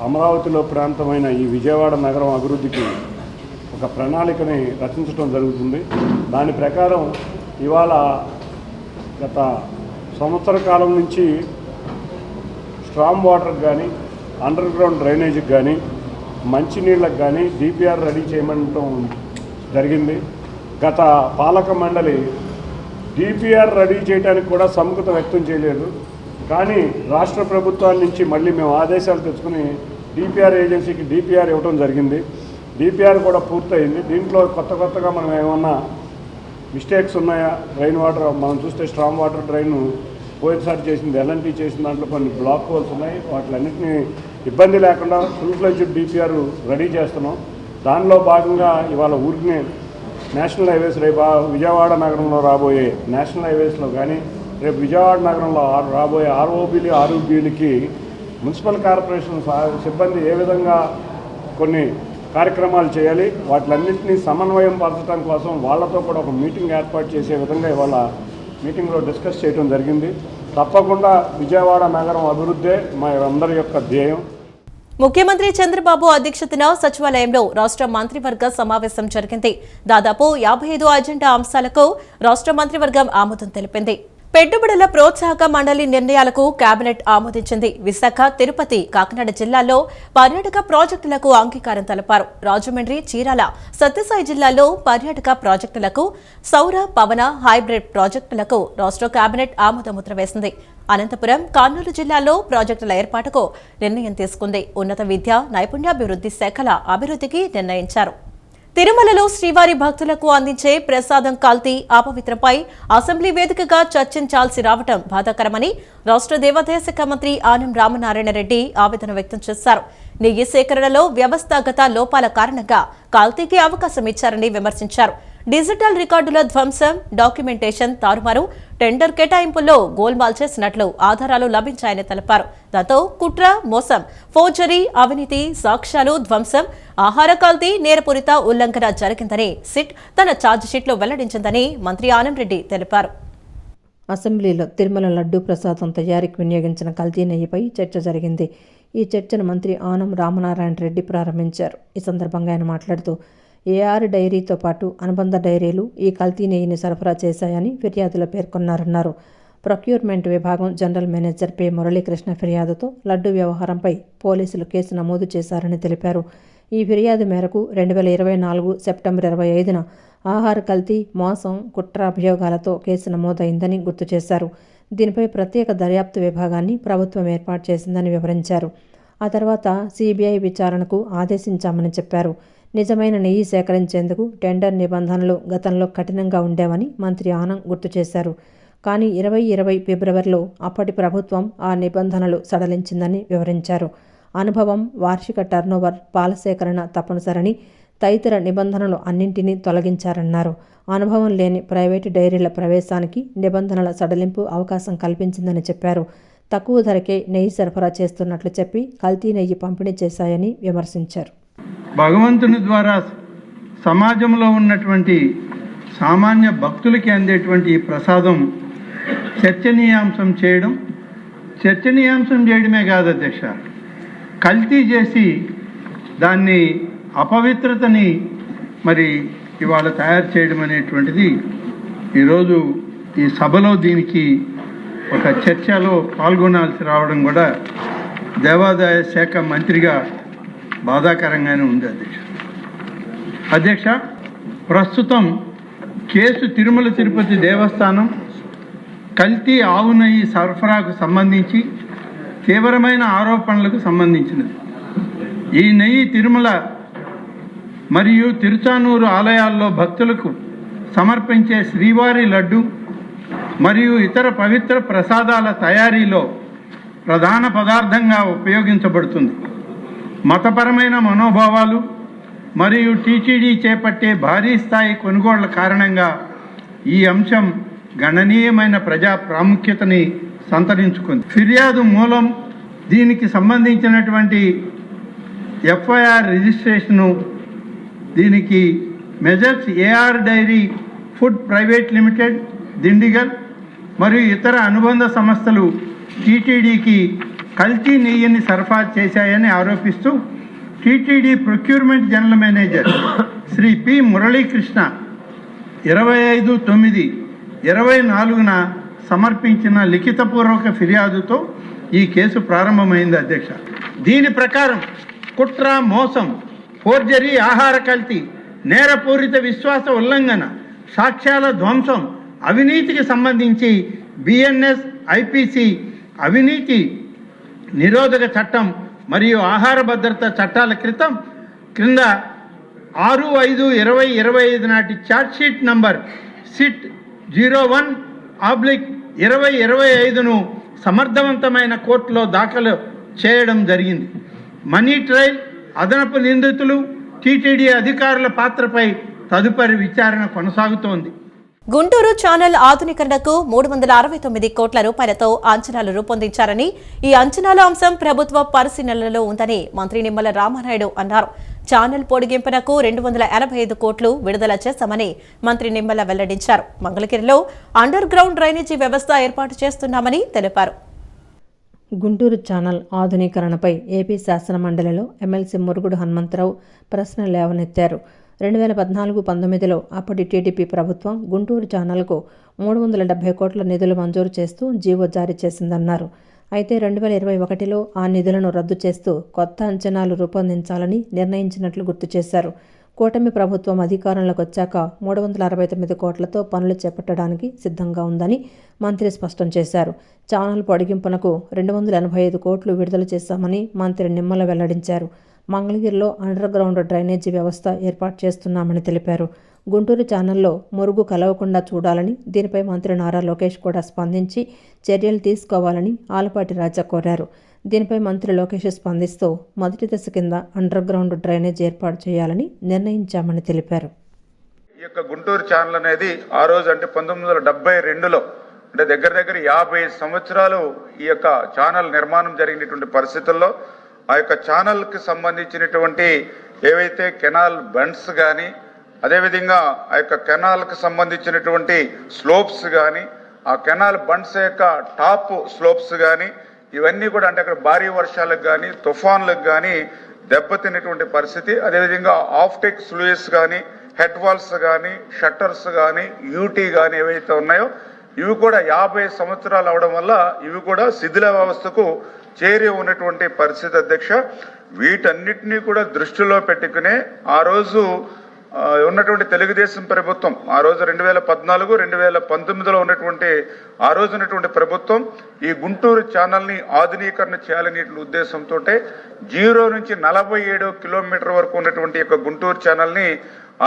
అమరావతిలో ప్రాంతమైన ఈ విజయవాడ నగరం అభివృద్ధికి ఒక ప్రణాళికని రచించడం జరుగుతుంది. దాని ప్రకారం ఇవాళ గత సంవత్సర కాలం నుంచి స్ట్రామ్ వాటర్కి కానీ, అండర్ గ్రౌండ్ డ్రైనేజీకి కానీ, మంచినీళ్ళకి కానీ డిపిఆర్ రెడీ చేయమంటం జరిగింది. గత పాలక మండలి డిపిఆర్ రెడీ చేయడానికి కూడా సముఖత వ్యక్తం చేయలేదు. కానీ రాష్ట్ర ప్రభుత్వాల నుంచి మళ్ళీ మేము ఆదేశాలు తెచ్చుకుని డిపిఆర్ ఏజెన్సీకి డిపిఆర్ ఇవ్వడం జరిగింది. డిపిఆర్ కూడా పూర్తయింది. దీంట్లో కొత్తగా మనం ఏమన్నా మిస్టేక్స్ ఉన్నాయా, డ్రైన్ వాటర్ మనం చూస్తే స్ట్రామ్ వాటర్ డ్రైన్ పోయినసారి చేసింది ఎల్ఎన్టీ చేసిన దాంట్లో కొన్ని బ్లాక్ హోల్స్ ఉన్నాయి. వాటిలన్నింటినీ ఇబ్బంది లేకుండా ఫుల్ ఫ్లెడ్జ్డ్ డిపిఆర్ రెడీ చేస్తున్నాం. దానిలో భాగంగా ఇవాళ ఊరిని నేషనల్ హైవేస్, రేపు విజయవాడ నగరంలో రాబోయే నేషనల్ హైవేస్లో కానీ, రేపు విజయవాడ నగరంలో రాబోయే ఆర్ఓబీలు, ఆర్ఓబీలకి మున్సిపల్ కార్పొరేషన్ సిబ్బంది ఏ విధంగా కొన్ని కార్యక్రమాలు చేయాలి, వాటిలన్నింటినీ సమన్వయం పరచడం కోసం వాళ్ళతో కూడా ఒక మీటింగ్ ఏర్పాటు చేసే విధంగా ఇవాళ మీటింగ్లో డిస్కస్ చేయడం జరిగింది. తప్పకుండా విజయవాడ నగరం అభివృద్ధే మా అందరి యొక్క ధ్యేయం. ముఖ్యమంత్రి చంద్రబాబు అధ్యక్షతన సచివాలయంలో రాష్ట్ర మంత్రివర్గ సమావేశం జరిగింది. దాదాపు 55 అజెండా అంశాలకు రాష్ట్ర మంత్రివర్గం ఆమోదం తెలిపింది. పెట్టుబడుల ప్రోత్సాహక మండలి నిర్ణయాలకు కేబినెట్ ఆమోదించింది. విశాఖ, తిరుపతి, కాకినాడ జిల్లాల్లో పర్యాటక ప్రాజెక్టులకు అంగీకారం తెలిపారు. రాజమండ్రి, చీరాల, సత్యసాయి జిల్లాల్లో పర్యాటక ప్రాజెక్టులకు, సౌర, పవన, హైబ్రిడ్ ప్రాజెక్టులకు రాష్ట్ర కేబినెట్ ఆమోదముద్ర వేసింది. అనంతపురం, కర్నూలు జిల్లాల్లో ప్రాజెక్టుల ఏర్పాటుకు నిర్ణయం తీసుకుంది. ఉన్నత విద్య, నైపుణ్యాభివృద్ధి శాఖల అభివృద్ధికి నిర్ణయించారు. తిరుమలలో శ్రీవారి భక్తులకు అందించే ప్రసాదం కల్తీ, అపవిత్రపై అసెంబ్లీ వేదికగా చర్చించాల్సి రావడం బాధాకరమని రాష్ట్ర దేవాదాయ శాఖ మంత్రి ఆనం రామనారాయణ రెడ్డి ఆవేదన వ్యక్తం చేశారు. నెయ్యి సేకరణలో వ్యవస్థాగత లోపాల కారణంగా కల్తీకి అవకాశం ఇచ్చారని విమర్శించారు. డిజిటల్ రికార్డుల ధ్వంసం, డాక్యుమెంటేషన్ తారుమారు, టెండర్ కేటాయింపుల్లో గోల్మాల్ చేసినట్లు ఆధారాలు లభించాయని తెలిపారు. దాంతో కుట్ర, మోసం, ఫోర్జరీ, అవినీతి, సాక్ష్యాలు ధ్వంసం, ఆహార కల్తీ, నేరపూరిత ఉల్లంఘన జరిగిందని సిట్ తన ఛార్జిషీట్లో వెల్లడించిందని మంత్రి ఆనం రెడ్డి తెలిపారు. అసెంబ్లీలో తిరుమల లడ్డూ ప్రసాదం తయారీకి వినియోగించిన కల్తీ నెయ్యిపై చర్చ జరిగింది. ఈ చర్చను మంత్రి ఆనం రామనారాయణ రెడ్డి ప్రారంభించారు. ఈ సందర్భంగా ఆయన మాట్లాడుతూ ఏఆర్ డైరీతో పాటు అనుబంధ డైరీలు ఈ కల్తీ నెయ్యిని సరఫరా చేశాయని ఫిర్యాదులో పేర్కొన్నారన్నారు. ప్రొక్యూర్మెంట్ విభాగం జనరల్ మేనేజర్ పి మురళీకృష్ణ ఫిర్యాదుతో లడ్డూ వ్యవహారంపై పోలీసులు కేసు నమోదు చేశారని తెలిపారు. ఈ ఫిర్యాదు మేరకు 2024 సెప్టెంబర్ 25న ఆహార కల్తీ, మోసం, కుట్ర అభియోగాలతో కేసు నమోదైందని గుర్తు చేశారు. దీనిపై ప్రత్యేక దర్యాప్తు విభాగాన్ని ప్రభుత్వం ఏర్పాటు చేసిందని వివరించారు. ఆ తర్వాత సిబిఐ విచారణకు ఆదేశించామని చెప్పారు. నిజమైన నెయ్యి సేకరించేందుకు టెండర్ నిబంధనలు గతంలో కఠినంగా ఉండేవని మంత్రి ఆనం గుర్తు చేశారు. కానీ 2020 ఫిబ్రవరిలో అప్పటి ప్రభుత్వం ఆ నిబంధనలు సడలించిందని వివరించారు. అనుభవం, వార్షిక టర్నోవర్, పాల సేకరణ తప్పనిసరని తదితర నిబంధనలు అన్నింటినీ తొలగించారన్నారు. అనుభవం లేని ప్రైవేటు డైరీల ప్రవేశానికి నిబంధనల సడలింపు అవకాశం కల్పించిందని చెప్పారు. తక్కువ ధరకే నెయ్యి సరఫరా చేస్తున్నట్లు చెప్పి కల్తీ నెయ్యి పంపిణీ చేశాయని విమర్శించారు. భగవంతుని ద్వారా సమాజంలో ఉన్నటువంటి సామాన్య భక్తులకి అందేటువంటి ఈ ప్రసాదం చర్చనీయాంశం చేయడమే కాదు అధ్యక్ష, కల్తీ చేసి దాన్ని అపవిత్రతని మరి ఇవాళ తయారు చేయడం అనేటువంటిది ఈరోజు ఈ సభలో దీనికి ఒక చర్చలో పాల్గొనాల్సి రావడం కూడా దేవాదాయ శాఖ మంత్రిగా బాధాకరంగానే ఉంది అధ్యక్ష. ప్రస్తుతం కేసు తిరుమల తిరుపతి దేవస్థానం కల్తీ ఆవు నెయ్యి సరఫరాకు సంబంధించి తీవ్రమైన ఆరోపణలకు సంబంధించినది. ఈ నెయ్యి తిరుమల మరియు తిరుచానూరు ఆలయాల్లో భక్తులకు సమర్పించే శ్రీవారి లడ్డు మరియు ఇతర పవిత్ర ప్రసాదాల తయారీలో ప్రధాన పదార్థంగా ఉపయోగించబడుతుంది. మతపరమైన మనోభావాలు మరియు టీటీడీ చేపట్టే భారీ స్థాయి కొనుగోళ్ల కారణంగా ఈ అంశం గణనీయమైన ప్రజా ప్రాముఖ్యతని సంతరించుకుంది. ఫిర్యాదు మూలం, దీనికి సంబంధించినటువంటి ఎఫ్ఐఆర్ రిజిస్ట్రేషను, దీనికి Messrs AR dairy food private limited Dindigul మరియు ఇతర అనుబంధ సంస్థలు టీటీడీకి కల్తీ నెయ్యిని సరఫరా చేశాయని ఆరోపిస్తూ TTD procurement general manager Shri P Muralikrishna 25/9/24 సమర్పించిన లిఖితపూర్వక ఫిర్యాదుతో ఈ కేసు ప్రారంభమైంది అధ్యక్ష. దీని ప్రకారం కుట్ర, మోసం, ఫోర్జరీ, ఆహార కల్తీ, నేరపూరిత విశ్వాస ఉల్లంఘన, సాక్ష్యాల ధ్వంసం, అవినీతికి సంబంధించి బిఎన్ఎస్ ఐపీసీ అవినీతి నిరోధక చట్టం మరియు ఆహార భద్రత చట్టాల క్రింద 6/5/2025 నాటి ఛార్జ్షీట్ నంబర్ సిట్ 01/2025ను సమర్థవంతమైన కోర్టులో దాఖలు చేయడం జరిగింది. మనీ ట్రయల్, అదనపు నిందితులు, టీటీడీ అధికారుల పాత్రపై తదుపరి విచారణ కొనసాగుతోంది. గుంటూరు ఛానల్ ఆధునీకరణకు 369 కోట్ల రూపాయలతో అంచనాలు రూపొందించారని, ఈ అంచనాల అంశం ప్రభుత్వ పరిశీలనలో ఉందని మంత్రి నిమ్మల రామానాయుడు అన్నారు. ఛానల్ పొడిగింపునకు 285 కోట్లు విడుదల చేశామని మంత్రి నిమ్మల వెల్లడించారు. మంగళగిరిలో అండర్ గ్రౌండ్ డ్రైనేజీ వ్యవస్థ ఏర్పాటు చేస్తున్నామని తెలిపారు. Guntur channel ఆధునీకరణపై AP శాసనమండలిలో MLC Murugudu Hanumantharao ప్రశ్న లేవనెత్తారు. 2014-19లో అప్పటి టీడీపీ ప్రభుత్వం గుంటూరు ఛానల్కు 370 కోట్ల నిధులు మంజూరు చేస్తూ జీవో జారీ చేసిందన్నారు. అయితే 2021లో ఆ నిధులను రద్దు చేస్తూ కొత్త అంచనాలు రూపొందించాలని నిర్ణయించినట్లు గుర్తు చేశారు. కూటమి ప్రభుత్వం అధికారంలోకి వచ్చాక 369 కోట్లతో పనులు చేపట్టడానికి సిద్ధంగా ఉందని మంత్రి స్పష్టం చేశారు. ఛానల్ పొడిగింపునకు 285 కోట్లు విడుదల చేశామని మంత్రి నిమ్మల వెల్లడించారు. మంగళగిరిలో అండర్ గ్రౌండ్ డ్రైనేజీ వ్యవస్థ ఏర్పాటు చేస్తున్నామని తెలిపారు. గుంటూరు ఛానల్లో మురుగు కలవకుండా చూడాలని, దీనిపై మంత్రి నారా లోకేష్ కూడా స్పందించి చర్యలు తీసుకోవాలని ఆలపాటి రాజా కోరారు. దీనిపై మంత్రి లోకేష్ స్పందిస్తూ మొదటి దశ కింద అండర్ గ్రౌండ్ డ్రైనేజ్ ఏర్పాటు చేయాలని నిర్ణయించామని తెలిపారు. ఈ యొక్క గుంటూరు ఛానల్ అనేది ఆ రోజు అంటే 1972లో అంటే దగ్గర 50 సంవత్సరాలు ఈ యొక్క ఛానల్ నిర్మాణం జరిగినటువంటి పరిస్థితుల్లో ఆ యొక్క ఛానల్కి సంబంధించినటువంటి ఏవైతే కెనాల్ బండ్స్ కానీ, అదేవిధంగా ఆ యొక్క కెనాల్కి సంబంధించినటువంటి స్లోప్స్ కానీ, ఆ కెనాల్ బండ్స్ యొక్క టాప్ స్లోప్స్ కానీ, ఇవన్నీ కూడా అంటే అక్కడ భారీ వర్షాలకు కానీ, తుఫాన్లకు కానీ దెబ్బతిన్నటువంటి పరిస్థితి. అదేవిధంగా ఆఫ్టెక్ స్లూయిస్ కానీ, హెడ్ వాల్స్ కానీ, షట్టర్స్ కానీ, యూటీ కానీ ఏవైతే ఉన్నాయో ఇవి కూడా 50 సంవత్సరాలు అవడం వల్ల ఇవి కూడా శిథిల వ్యవస్థకు చేరి ఉన్నటువంటి పరిస్థితి అధ్యక్ష. వీటన్నిటినీ కూడా దృష్టిలో పెట్టుకునే ఆ రోజు ఉన్నటువంటి తెలుగుదేశం ప్రభుత్వం, ఆ రోజు 2014-2019లో ఉన్నటువంటి ఆ రోజు ఉన్నటువంటి ప్రభుత్వం ఈ గుంటూరు ఛానల్ని ఆధునీకరణ చేయాలనే ఉద్దేశంతో 0 నుంచి 47 కిలోమీటర్ వరకు ఉన్నటువంటి యొక్క గుంటూరు ఛానల్ని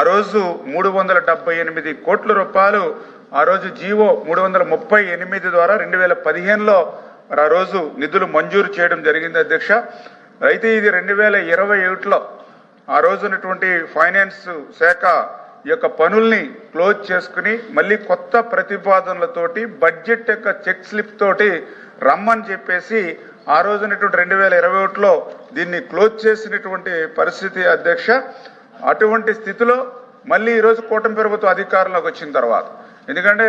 ఆ రోజు 378 కోట్ల రూపాయలు ఆ రోజు జీవో 338 ద్వారా 2015లో ఆ రోజు నిధులు మంజూరు చేయడం జరిగింది అధ్యక్ష. అయితే ఇది 2021లో ఆ రోజు ఉన్నటువంటి ఫైనాన్స్ శాఖ ఈ యొక్క పనుల్ని క్లోజ్ చేసుకుని మళ్ళీ కొత్త ప్రతిపాదనలతోటి బడ్జెట్ యొక్క చెక్ స్లిప్ తోటి రమ్మని చెప్పేసి ఆ రోజు ఉన్నటువంటి 2021లో దీన్ని క్లోజ్ చేసినటువంటి పరిస్థితి అధ్యక్ష. అటువంటి స్థితిలో మళ్ళీ ఈరోజు కూటమి ప్రభుత్వం అధికారంలోకి వచ్చిన తర్వాత, ఎందుకంటే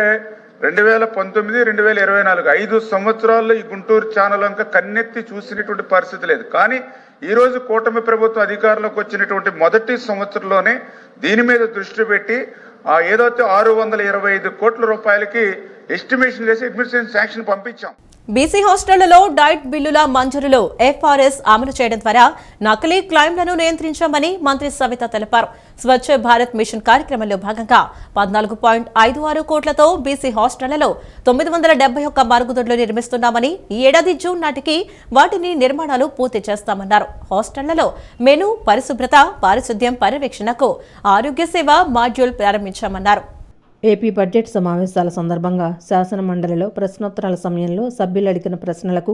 2019-2024 5 సంవత్సరాల్లో ఈ గుంటూరు ఛానల్ అంక కన్నెత్తి చూసినటువంటి పరిస్థితి లేదు. కానీ ఈరోజు కూటమి ప్రభుత్వం అధికారంలోకి వచ్చినటువంటి మొదటి సంవత్సరంలోనే దీని మీద దృష్టి పెట్టి ఏదైతే 625 కోట్ల రూపాయలకి ఎస్టిమేషన్ చేసి అడ్మినిస్ట్రేషన్ శాంక్షన్ పంపించాం. బీసీ హాస్టళ్లలో డైట్ బిల్లుల మంజూరులో ఎఫ్ఆర్ఎస్ అమలు చేయడం ద్వారా నకిలీ క్లైమ్లను నియంత్రించామని మంత్రి సవిత తెలిపారు. స్వచ్ఛ భారత్ మిషన్ కార్యక్రమంలో భాగంగా 14.56 కోట్లతో బీసీ హాస్టళ్లలో 971 మరుగుదొడ్లు నిర్మిస్తున్నామని, ఈ ఏడాది జూన్ నాటికి వాటిని నిర్మాణాలు పూర్తి చేస్తామన్నారు. హాస్టళ్లలో మెను, పరిశుభ్రత, పారిశుద్ధ్యం పర్యవేక్షణకు ఆరోగ్య సేవ మాడ్యూల్ ప్రారంభించామన్నారు. ఏపీ బడ్జెట్ సమావేశాల సందర్భంగా శాసనమండలిలో ప్రశ్నోత్తరాల సమయంలో సభ్యులు అడిగిన ప్రశ్నలకు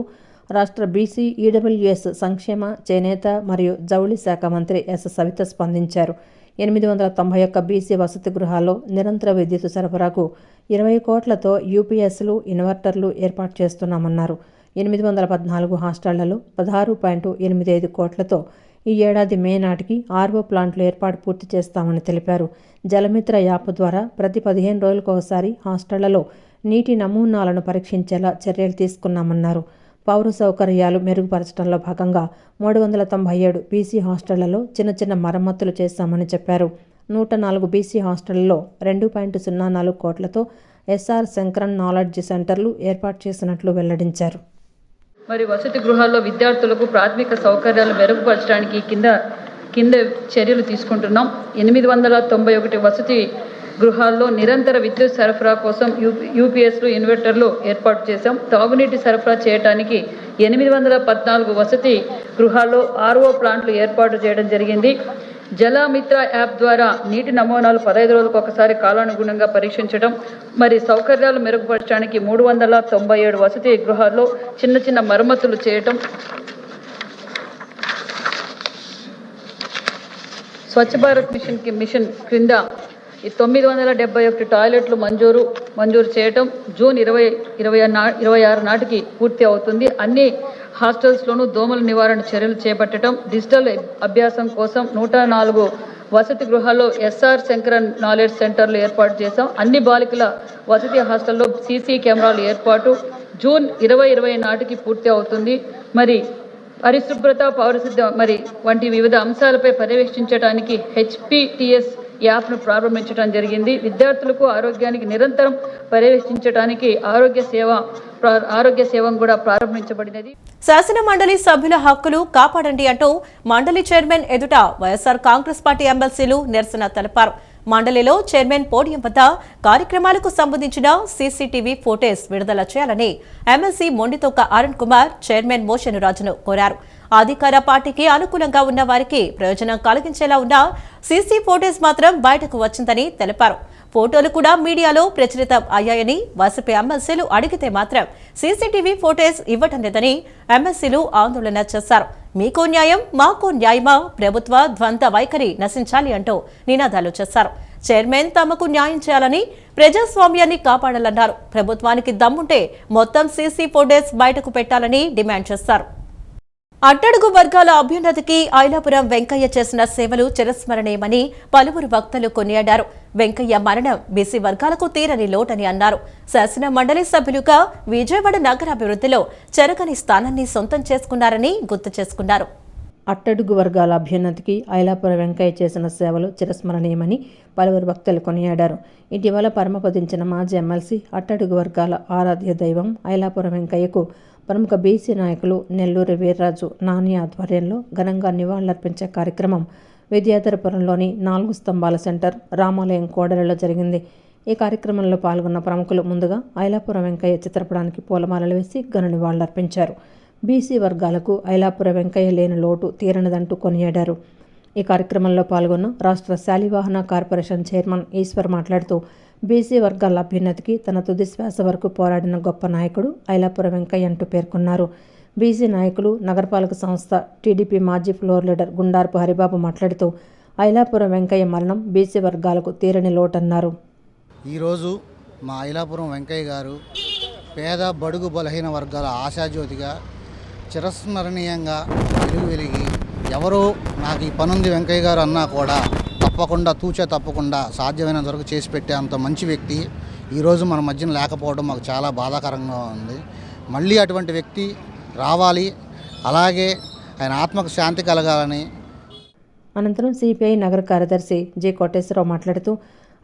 రాష్ట్ర బీసీ, ఈడబ్ల్యూఎస్ సంక్షేమ, చేనేత మరియు జౌళి శాఖ మంత్రి ఎస్ సవిత స్పందించారు. 891 బీసీ వసతి గృహాల్లో నిరంతర విద్యుత్ సరఫరాకు 20 కోట్లతో యూపీఎస్లు, ఇన్వర్టర్లు ఏర్పాటు చేస్తున్నామన్నారు. 814 హాస్టళ్లలో 16.85 కోట్లతో ఈ ఏడాది మే నాటికి ఆర్ఓ ప్లాంట్లు ఏర్పాటు పూర్తి చేస్తామని తెలిపారు. జలమిత్ర యాప్ ద్వారా ప్రతి 15 రోజులకు ఒకసారి హాస్టళ్లలో నీటి నమూనాలను పరీక్షించేలా చర్యలు తీసుకున్నామన్నారు. పౌర సౌకర్యాలు మెరుగుపరచడంలో భాగంగా 397 బీసీ హాస్టళ్లలో చిన్న మరమ్మతులు చేశామని చెప్పారు. 104 బీసీ హాస్టళ్లలో 2.04 కోట్లతో ఎస్ఆర్ శంకరన్ నాలెడ్జ్ సెంటర్లు ఏర్పాటు చేసినట్లు వెల్లడించారు. మరి వసతి గృహాల్లో విద్యార్థులకు ప్రాథమిక సౌకర్యాలు మెరుగుపరచడానికి కింద చర్యలు తీసుకుంటున్నాం. 891 వసతి గృహాల్లో నిరంతర విద్యుత్ సరఫరా కోసం యూపీఎస్లు, ఇన్వర్టర్లు ఏర్పాటు చేశాం. తాగునీటి సరఫరా చేయడానికి 814 వసతి గృహాల్లో ఆర్ఓ ప్లాంట్లు ఏర్పాటు చేయడం జరిగింది. జలమిత్ర యాప్ ద్వారా నీటి నమూనాలు 15 రోజులకు ఒకసారి కాలానుగుణంగా పరీక్షించడం, మరి సౌకర్యాలు మెరుగుపరచడానికి 397 వసతి గృహాల్లో చిన్న మరమ్మతులు చేయటం, స్వచ్ఛ భారత్ మిషన్ క్రింద 971 టాయిలెట్లు మంజూరు చేయటం జూన్ 2026 నాటికి పూర్తి అవుతుంది. అన్ని హాస్టల్స్లోనూ దోమల నివారణ చర్యలు చేపట్టడం, డిజిటల్ అభ్యాసం కోసం 104 వసతి గృహాల్లో ఎస్ఆర్ శంకరన్ నాలెడ్జ్ సెంటర్లు ఏర్పాటు చేశాం. అన్ని బాలికల వసతి హాస్టల్లో సీసీ కెమెరాలు ఏర్పాటు జూన్ 2020 నాటికి పూర్తి అవుతుంది. మరి పరిశుభ్రత, పౌరశుద్ధ్యం మరి వంటి వివిధ అంశాలపై పర్యవేక్షించడానికి హెచ్పిటిఎస్ యాప్ను ప్రారంభించడం జరిగింది. విద్యార్థులకు ఆరోగ్యానికి నిరంతరం పర్యవేక్షించడానికి ఆరోగ్య సేవ కూడా ప్రారంభించబడినది. శాసన మండలి సభ్యుల హక్కులు కాపాడండి అంటూ మండలి చైర్మన్ ఎదుట వైఎస్ఆర్ కాంగ్రెస్ పార్టీ ఎమ్మెల్సీలు నిరసన తెలిపారు. మండలిలో చైర్మన్ పోడియం వద్ద కార్యక్రమాలకు సంబంధించిన సీసీటీవీ ఫోటేజ్ విడుదల చేయాలని ఎమ్మెల్సీ మొండితోక అరుణ్ కుమార్ చైర్మన్ మోషను రాజును కోరారు. అధికార పార్టీకి అనుకూలంగా ఉన్న వారికి ప్రయోజనం కలిగించేలా ఉన్న సీసీ ఫోటేజ్ మాత్రం బయటకు వచ్చిందని తెలిపారు. ఫోటోలు కూడా మీడియాలో ప్రచురితం అయ్యాయని వైసీపీ ఎమ్మెల్సీలు అడిగితే మాత్రం సీసీటీవీ ఫోటేజ్ ఇవ్వటం లేదని ఎమ్మెల్సీలు ఆందోళన చేశారు. మీకు న్యాయం, మాకు న్యాయమా, ప్రభుత్వ ద్వంద్వ వైఖరి నశించాలి అంటూ నినాదాలు చేశారు. చైర్మన్ తమకు న్యాయం చేయాలని, ప్రజాస్వామ్యాన్ని కాపాడాలన్నారు. ప్రభుత్వానికి దమ్ముంటే మొత్తం సీసీ ఫోటేజ్ బయటకు పెట్టాలని డిమాండ్ చేశారు. అట్టడుగు వర్గాల అభ్యున్నతికి ఐలాపురం వెంకయ్య చేసిన సేవలు చిరస్మరణీయమని పలువురు వక్తలు కొనియాడారు. వెంకయ్య మరణం బీసీ వర్గాలకు తీరని లోటని అన్నారు. శాసన మండలి సభ్యులుగా విజయవాడ నగరాభివృద్ధిలో చెరగని స్థానాన్ని సొంతం చేసుకున్నారని గుర్తు చేసుకున్నారు. అట్టడుగు వర్గాల అభ్యున్నతికి ఐలాపురం వెంకయ్య చేసిన సేవలు చిరస్మరణీయమని పలువురు వక్తలు కొనియాడారు. ఇటీవల పరమపదించిన మాజీ ఎమ్మెల్సీ, అట్టడుగు వర్గాల ఆరాధ్య దైవం ఐలాపురం వెంకయ్యకు ప్రముఖ బీసీ నాయకులు నెల్లూరి వీర్రాజు నాని ఆధ్వర్యంలో ఘనంగా నివాళులర్పించే కార్యక్రమం విద్యాధరపురంలోని 4 స్తంభాల సెంటర్ రామాలయం కోడలిలో జరిగింది. ఈ కార్యక్రమంలో పాల్గొన్న ప్రముఖులు ముందుగా ఐలాపురం వెంకయ్య చిత్రపటానికి పూలమాలలు వేసి ఘన నివాళులర్పించారు. బీసీ వర్గాలకు ఐలాపురం వెంకయ్య లేని లోటు తీరనిదంటూ కొనియాడారు. ఈ కార్యక్రమంలో పాల్గొన్న రాష్ట్ర శాలివాహన కార్పొరేషన్ చైర్మన్ ఈశ్వర్ మాట్లాడుతూ, బీసీ వర్గాల అభ్యున్నతికి తన తుది శ్వాస వరకు పోరాడిన గొప్ప నాయకుడు ఐలాపురం వెంకయ్య అంటూ పేర్కొన్నారు. బీసీ నాయకులు, నగరపాలక సంస్థ టీడీపీ మాజీ ఫ్లోర్ లీడర్ గుండారపు హరిబాబు మాట్లాడుతూ, ఐలాపురం వెంకయ్య మరణం బీసీ వర్గాలకు తీరని లోటన్నారు. ఈరోజు మా ఐలాపురం వెంకయ్య గారు పేద, బడుగు, బలహీన వర్గాల ఆశాజ్యోతిగా చిరస్మరణీయంగా వెలిగి ఎవరో నాకు ఈ పనుంది వెంకయ్య గారు అన్నా కూడా తప్పకుండా సాధ్యమైనంత వరకు చేసి పెట్టే అంత మంచి వ్యక్తి ఈరోజు మన మధ్యన లేకపోవడం మాకు చాలా బాధాకరంగా ఉంది. మళ్ళీ అటువంటి వ్యక్తి రావాలి, అలాగే ఆయన ఆత్మకు శాంతి కలగాలని. అనంతరం సిపిఐ నగర కార్యదర్శి జె కోటేశ్వరరావు మాట్లాడుతూ,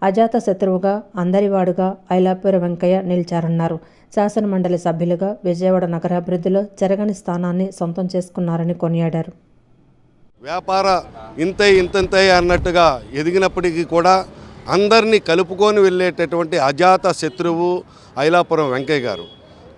అజాత శత్రువుగా అందరివాడుగా ఐలాపురం వెంకయ్య నిలిచారన్నారు. శాసనమండలి సభ్యులుగా విజయవాడ నగరాభివృద్ధిలో చెరగని స్థానాన్ని సొంతం చేసుకున్నారని కొనియాడారు. వ్యాపార ఇంతే అన్నట్టుగా ఎదిగినప్పటికీ కూడా అందరినీ కలుపుకొని వెళ్ళేటటువంటి అజాత శత్రువు ఐలాపురం వెంకయ్య గారు.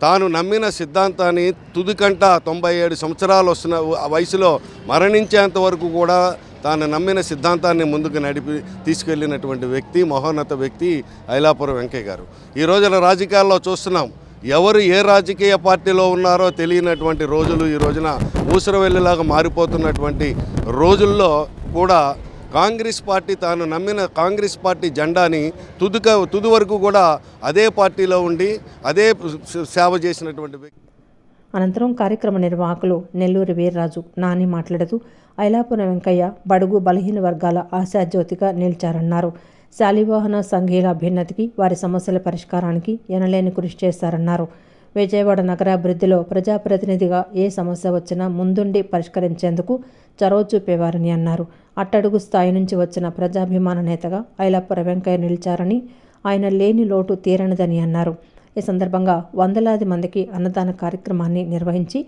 తాను నమ్మిన సిద్ధాంతాన్ని తుదికంట 97 సంవత్సరాలు వస్తున్న వయసులో మరణించేంత వరకు కూడా తాను నమ్మిన సిద్ధాంతాన్ని ముందుకు నడిపి తీసుకెళ్ళినటువంటి వ్యక్తి, మహోన్నత వ్యక్తి ఐలాపురం వెంకయ్య గారు. ఈ రోజున రాజకీయాల్లో చూస్తున్నాం, ఎవరు ఏ రాజకీయ పార్టీలో ఉన్నారో తెలియనటువంటి రోజులు ఈ రోజున ఊసరవెల్లిలాగా మారిపోతున్నటువంటి రోజుల్లో కూడా కాంగ్రెస్ పార్టీ తాను నమ్మిన కాంగ్రెస్ పార్టీ జెండాని తుది వరకు కూడా అదే పార్టీలో ఉండి అదే సేవ చేసినటువంటి వ్యక్తి. అనంతరం కార్యక్రమ నిర్వాహకులు నెల్లూరి వీర్రాజు నాని మాట్లాడుతూ ఐలాపురం వెంకయ్య బడుగు బలహీన వర్గాల ఆశాజ్యోతిగా నిలిచారన్నారు. శాలివాహన సంఘీల అభ్యున్నతికి, వారి సమస్యల పరిష్కారానికి ఎనలేని కృషి చేశారన్నారు. విజయవాడ నగరాభివృద్ధిలో ప్రజాప్రతినిధిగా ఏ సమస్య వచ్చినా ముందుండి పరిష్కరించేందుకు చొరవ చూపేవారని అన్నారు. అట్టడుగు స్థాయి నుంచి వచ్చిన ప్రజాభిమాన నేతగా ఐలాపురం వెంకయ్య నిలిచారని, ఆయన లేని లోటు తీరనిదని అన్నారు. ఈ సందర్భంగా వందలాది మందికి అన్నదాన కార్యక్రమాన్ని నిర్వహించి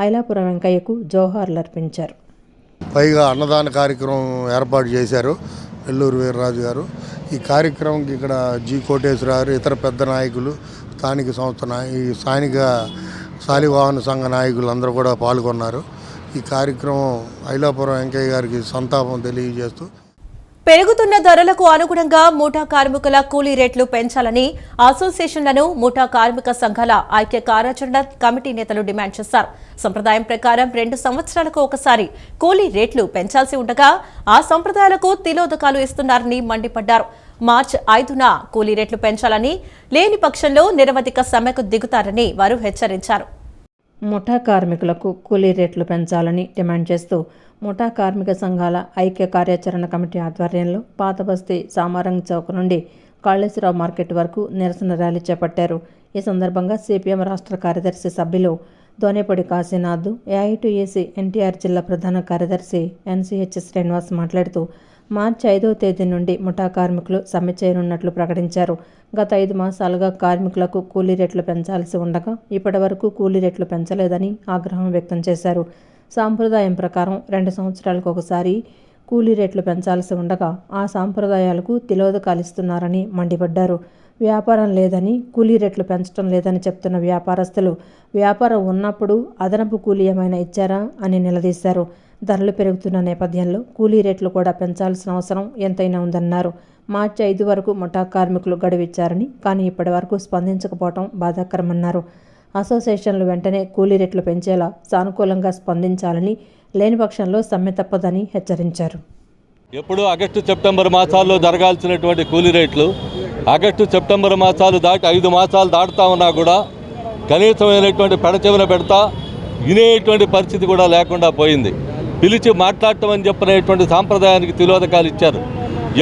ఐలాపురం వెంకయ్యకు జోహార్లు అర్పించారు. పైగా అన్నదాన కార్యక్రమం ఏర్పాటు చేశారు నెల్లూరు వీర్రాజు గారు. ఈ కార్యక్రమంకి ఇక్కడ జి కోటేశ్వరరావు, ఇతర పెద్ద నాయకులు, స్థానిక శాలివాహన సంఘ నాయకులు అందరూ కూడా పాల్గొన్నారు. ఈ కార్యక్రమం ఐలాపురం వెంకయ్య గారికి సంతాపం తెలియజేస్తూ, పెరుగుతున్న ధరలకు అనుగుణంగా ముఠా కార్మికుల కూలీ రేట్లు పెంచాలని అసోసియేషన్లను ముఠా కార్మిక సంఘాల ఐక్య కార్యాచరణ కమిటీ నేతలు డిమాండ్ చేశారు. సంప్రదాయం ప్రకారం 2 సంవత్సరాలకు ఒకసారి కూలీ రేట్లు పెంచాల్సి ఉండగా ఆ సంప్రదాయాలకు తిలోదకాలు ఇస్తున్నారని మండిపడ్డారు. మార్చి 5న కూలీ రేట్లు పెంచాలని, లేని పక్షంలో నిరవధిక సమ్మెకు దిగుతారని వారు హెచ్చరించారు. ముఠా కార్మికులకు కూలీ రేట్లు పెంచాలని డిమాండ్ చేస్తూ ముఠా కార్మిక సంఘాల ఐక్య కార్యాచరణ కమిటీ ఆధ్వర్యంలో పాతబస్తీ సామారంగ్ చౌక్ నుండి కాళేశ్వరరావు మార్కెట్ వరకు నిరసన ర్యాలీ చేపట్టారు. ఈ సందర్భంగా సిపిఎం రాష్ట్ర కార్యదర్శి సభ్యులు దోనేపొడి కాశీనాథ్, ఏఐటీయూసీ ఎన్టీఆర్ జిల్లా ప్రధాన కార్యదర్శి ఎన్సీహెచ్ శ్రీనివాస్ మాట్లాడుతూ మార్చి 5వ తేదీ నుండి ముఠా కార్మికులు సమ్మె చేయనున్నట్లు ప్రకటించారు. గత 5 మాసాలుగా కార్మికులకు కూలీ రేట్లు పెంచాల్సి ఉండగా ఇప్పటి వరకు కూలీ రేట్లు పెంచలేదని ఆగ్రహం వ్యక్తం చేశారు. సాంప్రదాయం ప్రకారం 2 సంవత్సరాలకు ఒకసారి కూలీ రేట్లు పెంచాల్సి ఉండగా ఆ సాంప్రదాయాలకు తిలోదకాలిస్తున్నారని మండిపడ్డారు. వ్యాపారం లేదని, కూలీ రేట్లు పెంచడం లేదని చెప్తున్న వ్యాపారస్తులు వ్యాపారం ఉన్నప్పుడు అదనపు కూలీ ఏమైనా ఇచ్చారా అని నిలదీశారు. ధరలు పెరుగుతున్న నేపథ్యంలో కూలీ రేట్లు కూడా పెంచాల్సిన అవసరం ఎంతైనా ఉందన్నారు. మార్చి 5 వరకు ముఠా కార్మికులు గడువిచ్చారని, కానీ ఇప్పటి వరకు స్పందించకపోవడం బాధాకరమన్నారు. అసోసియేషన్లు వెంటనే కూలీ రేట్లు పెంచేలా సానుకూలంగా స్పందించాలని, లేని పక్షంలో సమ్మె తప్పదని హెచ్చరించారు. ఎప్పుడు ఆగస్టు సెప్టెంబర్ మాసాల్లో జరగాల్సినటువంటి కూలీ రేట్లు ఆగస్టు సెప్టెంబర్ మాసాలు దాటి 5 మాసాలు దాటుతా ఉన్నా కూడా కనీసమైనటువంటి పెడచెవిన పెడతా వినేటువంటి పరిస్థితి కూడా లేకుండా పోయింది. పిలిచి మాట్లాడటం అని చెప్పనేటువంటి సాంప్రదాయానికి తిలోదకాలు ఇచ్చారు.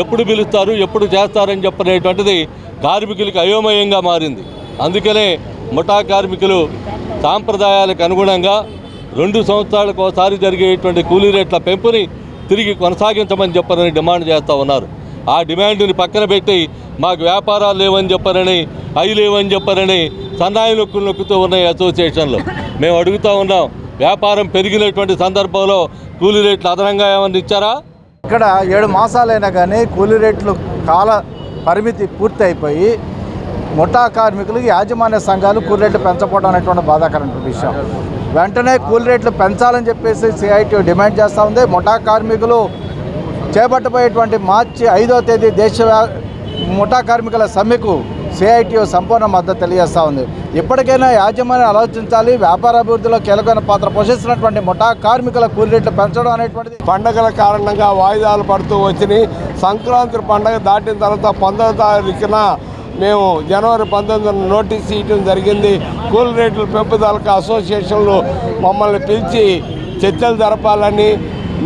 ఎప్పుడు పిలుస్తారు, ఎప్పుడు చేస్తారని చెప్పనేటువంటిది కార్మికులకి అయోమయంగా మారింది. అందుకనే ముఠా కార్మికులు సాంప్రదాయాలకు అనుగుణంగా 2 సంవత్సరాలకు ఒకసారి జరిగేటువంటి కూలీ రేట్ల పెంపుని తిరిగి కొనసాగించమని చెప్పనని డిమాండ్ చేస్తూ ఉన్నారు. ఆ డిమాండ్ని పక్కన పెట్టి మాకు వ్యాపారాలు లేవని చెప్పనని, అవి లేవని చెప్పనని సన్నాయి నొక్కులు నొక్కుతూ ఉన్నాయి అసోసియేషన్లు. మేము అడుగుతూ ఉన్నాం, వ్యాపారం పెరిగినటువంటి సందర్భంలో కూలీ రేట్లు అదనంగా ఏమన్నా ఇచ్చారా? ఇక్కడ 7 మాసాలైనా కానీ కూలీ రేట్లు కాల పరిమితి పూర్తి అయిపోయి ముఠా కార్మికులకు యాజమాన్య సంఘాలు కూలీ రేట్లు పెంచకపోవడం అనేటువంటి బాధాకరమైన విషయం. వెంటనే కూలీ రేట్లు పెంచాలని చెప్పేసి సిఐటి డిమాండ్ చేస్తూ ఉంది. ముఠా కార్మికులు చేపట్టబోయేటువంటి మార్చి 5వ తేదీ ముఠా కార్మికుల సమ్మెకు సిఐటియు సంపూర్ణ మద్దతు తెలియజేస్తూ ఉంది. ఇప్పటికైనా యాజమాన్యం ఆలోచించాలి. వ్యాపార అభివృద్ధిలో కీలకమైన పాత్ర పోషిస్తున్నటువంటి ముఠా కార్మికుల కూలీ రేట్లు పెంచడం అనేటువంటిది పండగల కారణంగా వాయిదాలు పడుతూ వచ్చినాయి. సంక్రాంతి పండగ దాటిన తర్వాత 19వ తారీఖున మేము జనవరి 19న నోటీస్ ఇవ్వడం జరిగింది. కూలీ రేట్ల పెంపుదలకు అసోసియేషన్లు మమ్మల్ని పిలిచి చర్చలు జరపాలని,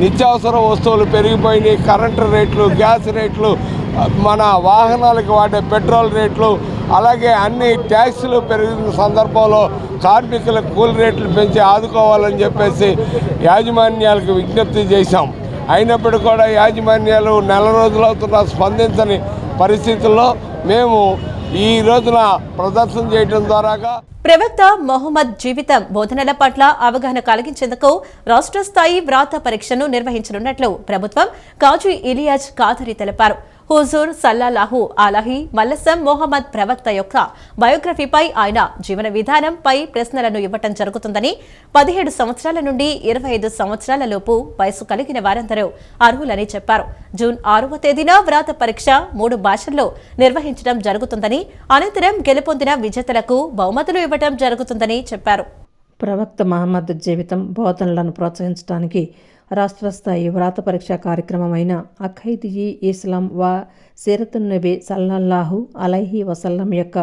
నిత్యావసర వస్తువులు పెరిగిపోయినాయి, కరెంటు రేట్లు, గ్యాస్ రేట్లు, మన వాహనాలకు వాడే పెట్రోల్ రేట్లు, అలాగే అన్ని ట్యాక్సులు పెరిగిన సందర్భంలో కార్మికులకు కూలీ రేట్లు పెంచి ఆదుకోవాలని చెప్పేసి యాజమాన్యాలకు విజ్ఞప్తి చేశాం. అయినప్పటికీ కూడా యాజమాన్యాలు నెల రోజులవుతున్నా స్పందించని పరిస్థితుల్లో మేము ఈ రోజున ప్రదర్శన చేయడం ద్వారాగా ప్రవక్త మొహమ్మద్ జీవితం బోధనల పట్ల అవగాహన కలిగించేందుకు రాష్ట్ర స్థాయి వ్రాత పరీక్షను నిర్వహించనున్నట్లు ప్రభుత్వం కాజీ ఇలియాజ్ ఖాదరి తెలిపారు. హుజూర్ సల్లల్లాహు అలైహి వసల్లం మొహమ్మద్ ప్రవక్త యొక్క బయోగ్రఫీపై ఆయన జీవన విధానంపై ప్రశ్నలను ఇవ్వటం జరుగుతుందని, 17 సంవత్సరాల నుండి 25 సంవత్సరాల లోపు వయసు కలిగిన వారందరూ అర్హులని చెప్పారు. జూన్ 6వ తేదీన వ్రాత పరీక్ష 3 భాషల్లో నిర్వహించడం జరుగుతుందని, అనంతరం గెలుపొందిన విజేతలకు బహుమతులు ఇవ్వటం జరుగుతుందని చెప్పారు. ప్రవక్త మహమ్మద్ జీవితం బోధనలను ప్రోత్సహించడానికి రాష్ట్ర స్థాయి వ్రాత పరీక్ష కార్యక్రమమైన అఖైదీ ఇస్లాం వా సీరతున్ నబీ సల్లల్లాహు అలైహి వసల్లం యొక్క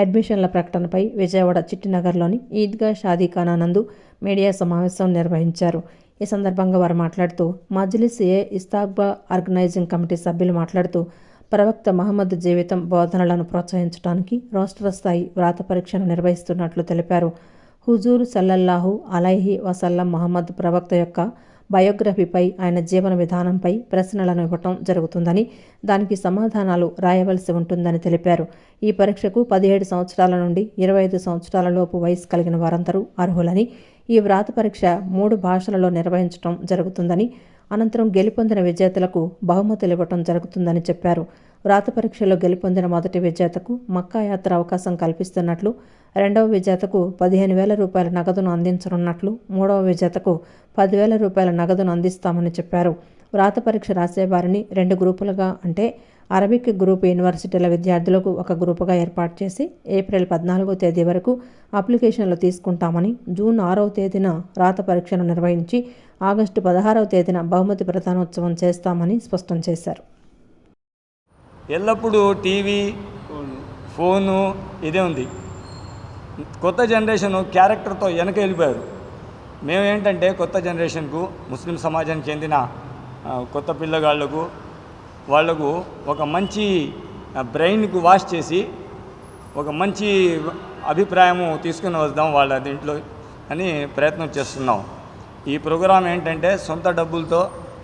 అడ్మిషన్ల ప్రకటనపై విజయవాడ చిట్టినగర్లోని ఈద్గా షాదీఖానా నందు మీడియా సమావేశం నిర్వహించారు. ఈ సందర్భంగా వారు మాట్లాడుతూ మజ్లిస్ ఏ ఇస్తాక్బా ఆర్గనైజింగ్ కమిటీ సభ్యులు మాట్లాడుతూ ప్రవక్త మహమ్మద్ జీవితం బోధనలను ప్రోత్సహించడానికి రాష్ట్ర స్థాయి వ్రాత పరీక్షను నిర్వహిస్తున్నట్లు తెలిపారు. హుజూర్ సల్లల్లాహు అలైహి వసల్లం మహమ్మద్ ప్రవక్త యొక్క బయోగ్రఫీపై, ఆయన జీవన విధానంపై ప్రశ్నలను ఇవ్వటం జరుగుతుందని, దానికి సమాధానాలు రాయవలసి ఉంటుందని తెలిపారు. ఈ పరీక్షకు 17 సంవత్సరాల నుండి 25 సంవత్సరాల లోపు వయసు కలిగిన వారందరూ అర్హులని, ఈ వ్రాత పరీక్ష 3 భాషలలో నిర్వహించడం జరుగుతుందని, అనంతరం గెలుపొందిన విజేతలకు బహుమతులు ఇవ్వటం జరుగుతుందని చెప్పారు. వ్రాత పరీక్షలో గెలుపొందిన మొదటి విజేతకు మక్కా యాత్ర అవకాశం కల్పిస్తున్నట్లు, రెండవ విజేతకు 15,000 రూపాయల నగదును అందించనున్నట్లు, మూడవ విజేతకు 10,000 రూపాయల నగదును అందిస్తామని చెప్పారు. వ్రాత పరీక్ష రాసే వారిని 2 గ్రూపులుగా, అంటే అరబిక్ గ్రూప్ యూనివర్సిటీల విద్యార్థులకు ఒక గ్రూపుగా ఏర్పాటు చేసి ఏప్రిల్ 14వ తేదీ వరకు అప్లికేషన్లు తీసుకుంటామని, జూన్ 6వ తేదీన రాత పరీక్షను నిర్వహించి ఆగస్టు 16వ తేదీన బహుమతి ప్రదానోత్సవం చేస్తామని స్పష్టం చేశారు. ఎల్లప్పుడూ టీవీ, ఫోను ఇదే ఉంది. కొత్త జనరేషన్ క్యారెక్టర్తో వెనక వెళ్ళిపోయారు. మేమేంటంటే కొత్త జనరేషన్కు, ముస్లిం సమాజానికి చెందిన కొత్త పిల్లగాళ్లకు వాళ్లకు ఒక మంచి బ్రెయిన్కు వాష్ చేసి ఒక మంచి అభిప్రాయము తీసుకుని వద్దాం వాళ్ళ దీంట్లో అని ప్రయత్నం చేస్తున్నాం. ఈ ప్రోగ్రాం ఏంటంటే సొంత డబ్బులతో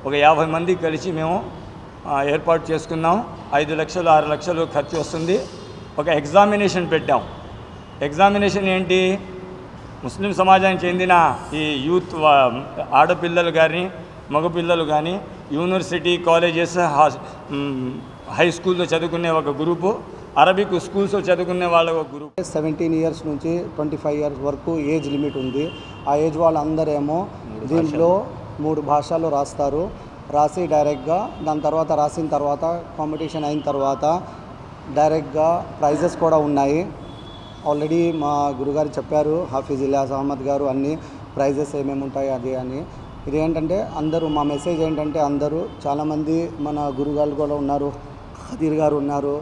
ఒక 50 మంది కలిసి మేము ఏర్పాటు చేసుకున్నాం. 5 లక్షలు 6 లక్షలు ఖర్చు వస్తుంది. ఒక ఎగ్జామినేషన్ పెట్టాం. ఎగ్జామినేషన్ ఏంటి, ముస్లిం సమాజానికి చెందిన ఈ యూత్ ఆడపిల్లలు కానీ మగపిల్లలు కానీ యూనివర్సిటీ, కాలేజెస్, హై స్కూల్లో చదువుకునే ఒక గ్రూపు, అరబిక్ స్కూల్స్లో చదువుకునే వాళ్ళ ఒక గ్రూప్. 17 ఇయర్స్ నుంచి 25 ఇయర్స్ వరకు ఏజ్ లిమిట్ ఉంది. ఆ ఏజ్ వాళ్ళందరేమో దీంట్లో 3 భాషల్లో రాస్తారు. రాసి డైరెక్ట్గా దాని తర్వాత రాసిన తర్వాత కాంపిటీషన్ అయిన తర్వాత డైరెక్ట్గా ప్రైజెస్ కూడా ఉన్నాయి. ఆల్రెడీ మా గురుగారు చెప్పారు, హాఫీజ్ ఇలియాజ్ అహ్మద్ గారు, అన్ని ప్రైజెస్ ఏమేమి ఉంటాయి అది అని. ఇది ఏంటంటే అందరూ, మా మెసేజ్ ఏంటంటే అందరూ, చాలామంది మన గురుగారు కూడా ఉన్నారు, ఖదీర్ గారు ఉన్నారు,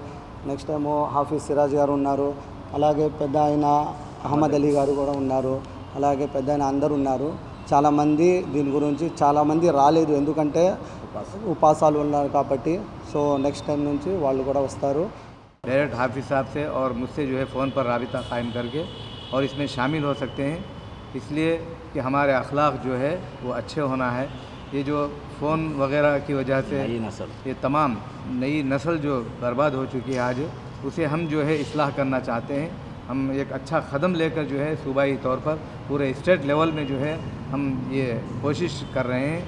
నెక్స్ట్ ఏమో హాఫీజ్ సిరాజ్ గారు ఉన్నారు, అలాగే పెద్ద ఆయన అహ్మద్ అలీ గారు కూడా ఉన్నారు, అలాగే పెద్ద ఆయన అందరూ ఉన్నారు. చాలామంది దీని గురించి చాలామంది రాలేదు, ఎందుకంటే ఉపాసాలు ఉన్నారు కాబట్టి. సో నెక్స్ట్ టైం నుంచి వాళ్ళు కూడా వస్తారు. डायरेक्ट हाफिज़ साहब से और मुझसे जो है फ़ोन पर राबिता कायम करके और इसमें शामिल हो सकते हैं, इसलिए कि हमारे अखलाक जो है वो अच्छे होना है. ये जो फ़ोन वगैरह की वजह से ये तमाम नई नस्ल जो बर्बाद हो चुकी है आज, उसे हम जो है इस्लाह करना चाहते हैं. हम एक अच्छा कदम लेकर जो है सूबाई तौर पर पूरे स्टेट लेवल में जो है हम ये कोशिश कर रहे हैं.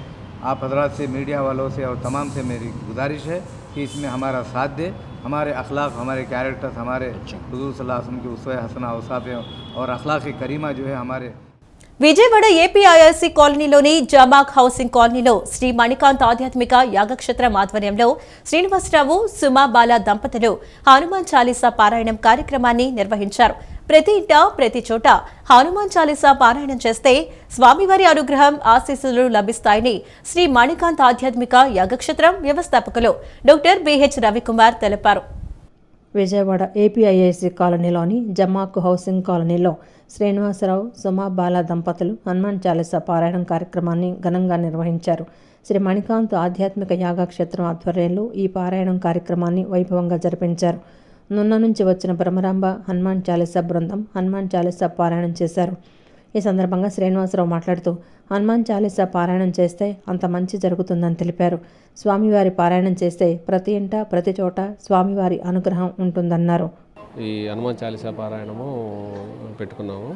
आप हजरात से, मीडिया वालों से और तमाम से मेरी गुजारिश है कि इसमें हमारा साथ दे. हमारे अखलाक, हमारे कैरेक्टर्स, हमारे हुज़ूर सल्लल्लाहु अलैहि वसल्लम की उस्वा हसना औसाफ़ और अखलाक़ करीमा जो है हमारे. విజయవాడ ఏపీఐఐసి కాలనీలోని జమాక్ హౌసింగ్ కాలనీలో శ్రీ మణికాంత్ ఆధ్యాత్మిక యాగక్షేత్రం ఆధ్వర్యంలో శ్రీనివాసరావు, సుమా బాల దంపతులు హనుమాన్ చాలీసా పారాయణం కార్యక్రమాన్ని నిర్వహించారు. ప్రతి ఇంట, ప్రతి చోట హనుమాన్ చాలీసా పారాయణం చేస్తే స్వామివారి అనుగ్రహం, ఆశీస్సులు లభిస్తాయని శ్రీ మణికాంత్ ఆధ్యాత్మిక యాగక్షేత్రం వ్యవస్థాపకులు డాక్టర్ బిహెచ్ రవికుమార్ తెలిపారు. విజయవాడ ఏపీఐఐసి కాలనీలోని జమాక్ హౌసింగ్ కాలనీలో శ్రీనివాసరావు, సుమా బాల దంపతులు హనుమాన్ చాలీసా పారాయణం కార్యక్రమాన్ని ఘనంగా నిర్వహించారు. శ్రీ మణికాంత్ ఆధ్యాత్మిక యాగక్షేత్రం ఆధ్వర్యంలో ఈ పారాయణం కార్యక్రమాన్ని వైభవంగా జరిపించారు. నున్న నుంచి వచ్చిన బ్రహ్మరాంబ హనుమాన్ చాలీసా బృందం హనుమాన్ చాలీసా పారాయణం చేశారు. ఈ సందర్భంగా శ్రీనివాసరావు మాట్లాడుతూ, హనుమాన్ చాలీసా పారాయణం చేస్తే అంత మంచి జరుగుతుందని తెలిపారు. స్వామివారి పారాయణం చేస్తే ప్రతి ఇంట ప్రతి చోట స్వామివారి అనుగ్రహం ఉంటుందన్నారు. ఈ హనుమాన్ చాలీసా పారాయణము పెట్టుకున్నాము.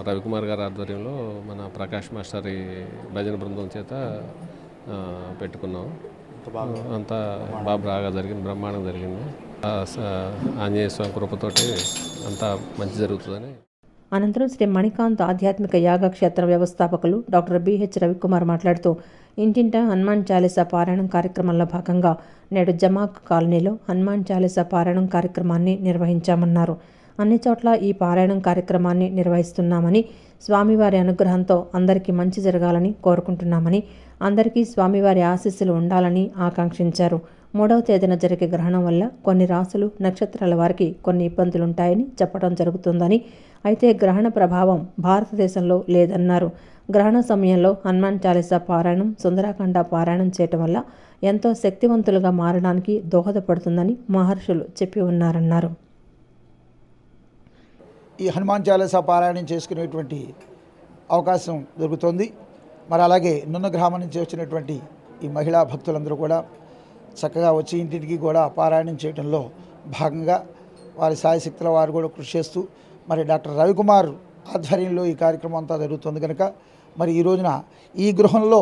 రవికుమార్ గారి ఆధ్వర్యంలో మన ప్రకాష్ మాస్టర్ భజన బృందం చేత పెట్టుకున్నాము. అంతా బాగా జరిగింది, బ్రహ్మాండం జరిగింది. ఆంజనేయ స్వామి కృపతోటి అంతా మంచి జరుగుతుందని. అనంతరం శ్రీ మణికాంత్ ఆధ్యాత్మిక యాగక్షేత్ర వ్యవస్థాపకులు డాక్టర్ బిహెచ్ రవికుమార్ మాట్లాడుతూ ఇంటింటా హనుమాన్ చాలీసా పారాయణం కార్యక్రమంలో భాగంగా నేడు జమాక్ కాలనీలో హనుమాన్ చాలీసా పారాయణం కార్యక్రమాన్ని నిర్వహించామన్నారు. అన్ని చోట్ల ఈ పారాయణం కార్యక్రమాన్ని నిర్వహిస్తున్నామని, స్వామివారి అనుగ్రహంతో అందరికీ మంచి జరగాలని కోరుకుంటున్నామని, అందరికీ స్వామివారి ఆశీస్సులు ఉండాలని ఆకాంక్షించారు. 3వ తేదీన జరిగే గ్రహణం వల్ల కొన్ని రాసులు, నక్షత్రాల వారికి కొన్ని ఇబ్బందులుంటాయని చెప్పడం జరుగుతుందని, అయితే గ్రహణ ప్రభావం భారతదేశంలో లేదన్నారు. గ్రహణ సమయంలో హనుమాన్ చాలీసా పారాయణం, సుందరాకాండ పారాయణం చేయటం వల్ల ఎంతో శక్తివంతులుగా మారడానికి దోహదపడుతుందని మహర్షులు చెప్పి ఉన్నారన్నారు. ఈ హనుమాన్ చాలీసా పారాయణం చేసుకునేటువంటి అవకాశం దొరుకుతుంది. మరి అలాగే నున్న గ్రామం నుంచి వచ్చినటువంటి ఈ మహిళా భక్తులందరూ కూడా చక్కగా వచ్చి ఇంటింటికి కూడా పారాయణం చేయడంలో భాగంగా వారి సాయశక్తుల వారు కూడా కృషి చేస్తూ మరి డాక్టర్ రవికుమార్ ఆధ్వర్యంలో ఈ కార్యక్రమం అంతా జరుగుతుంది కనుక మరి ఈ రోజున ఈ గృహంలో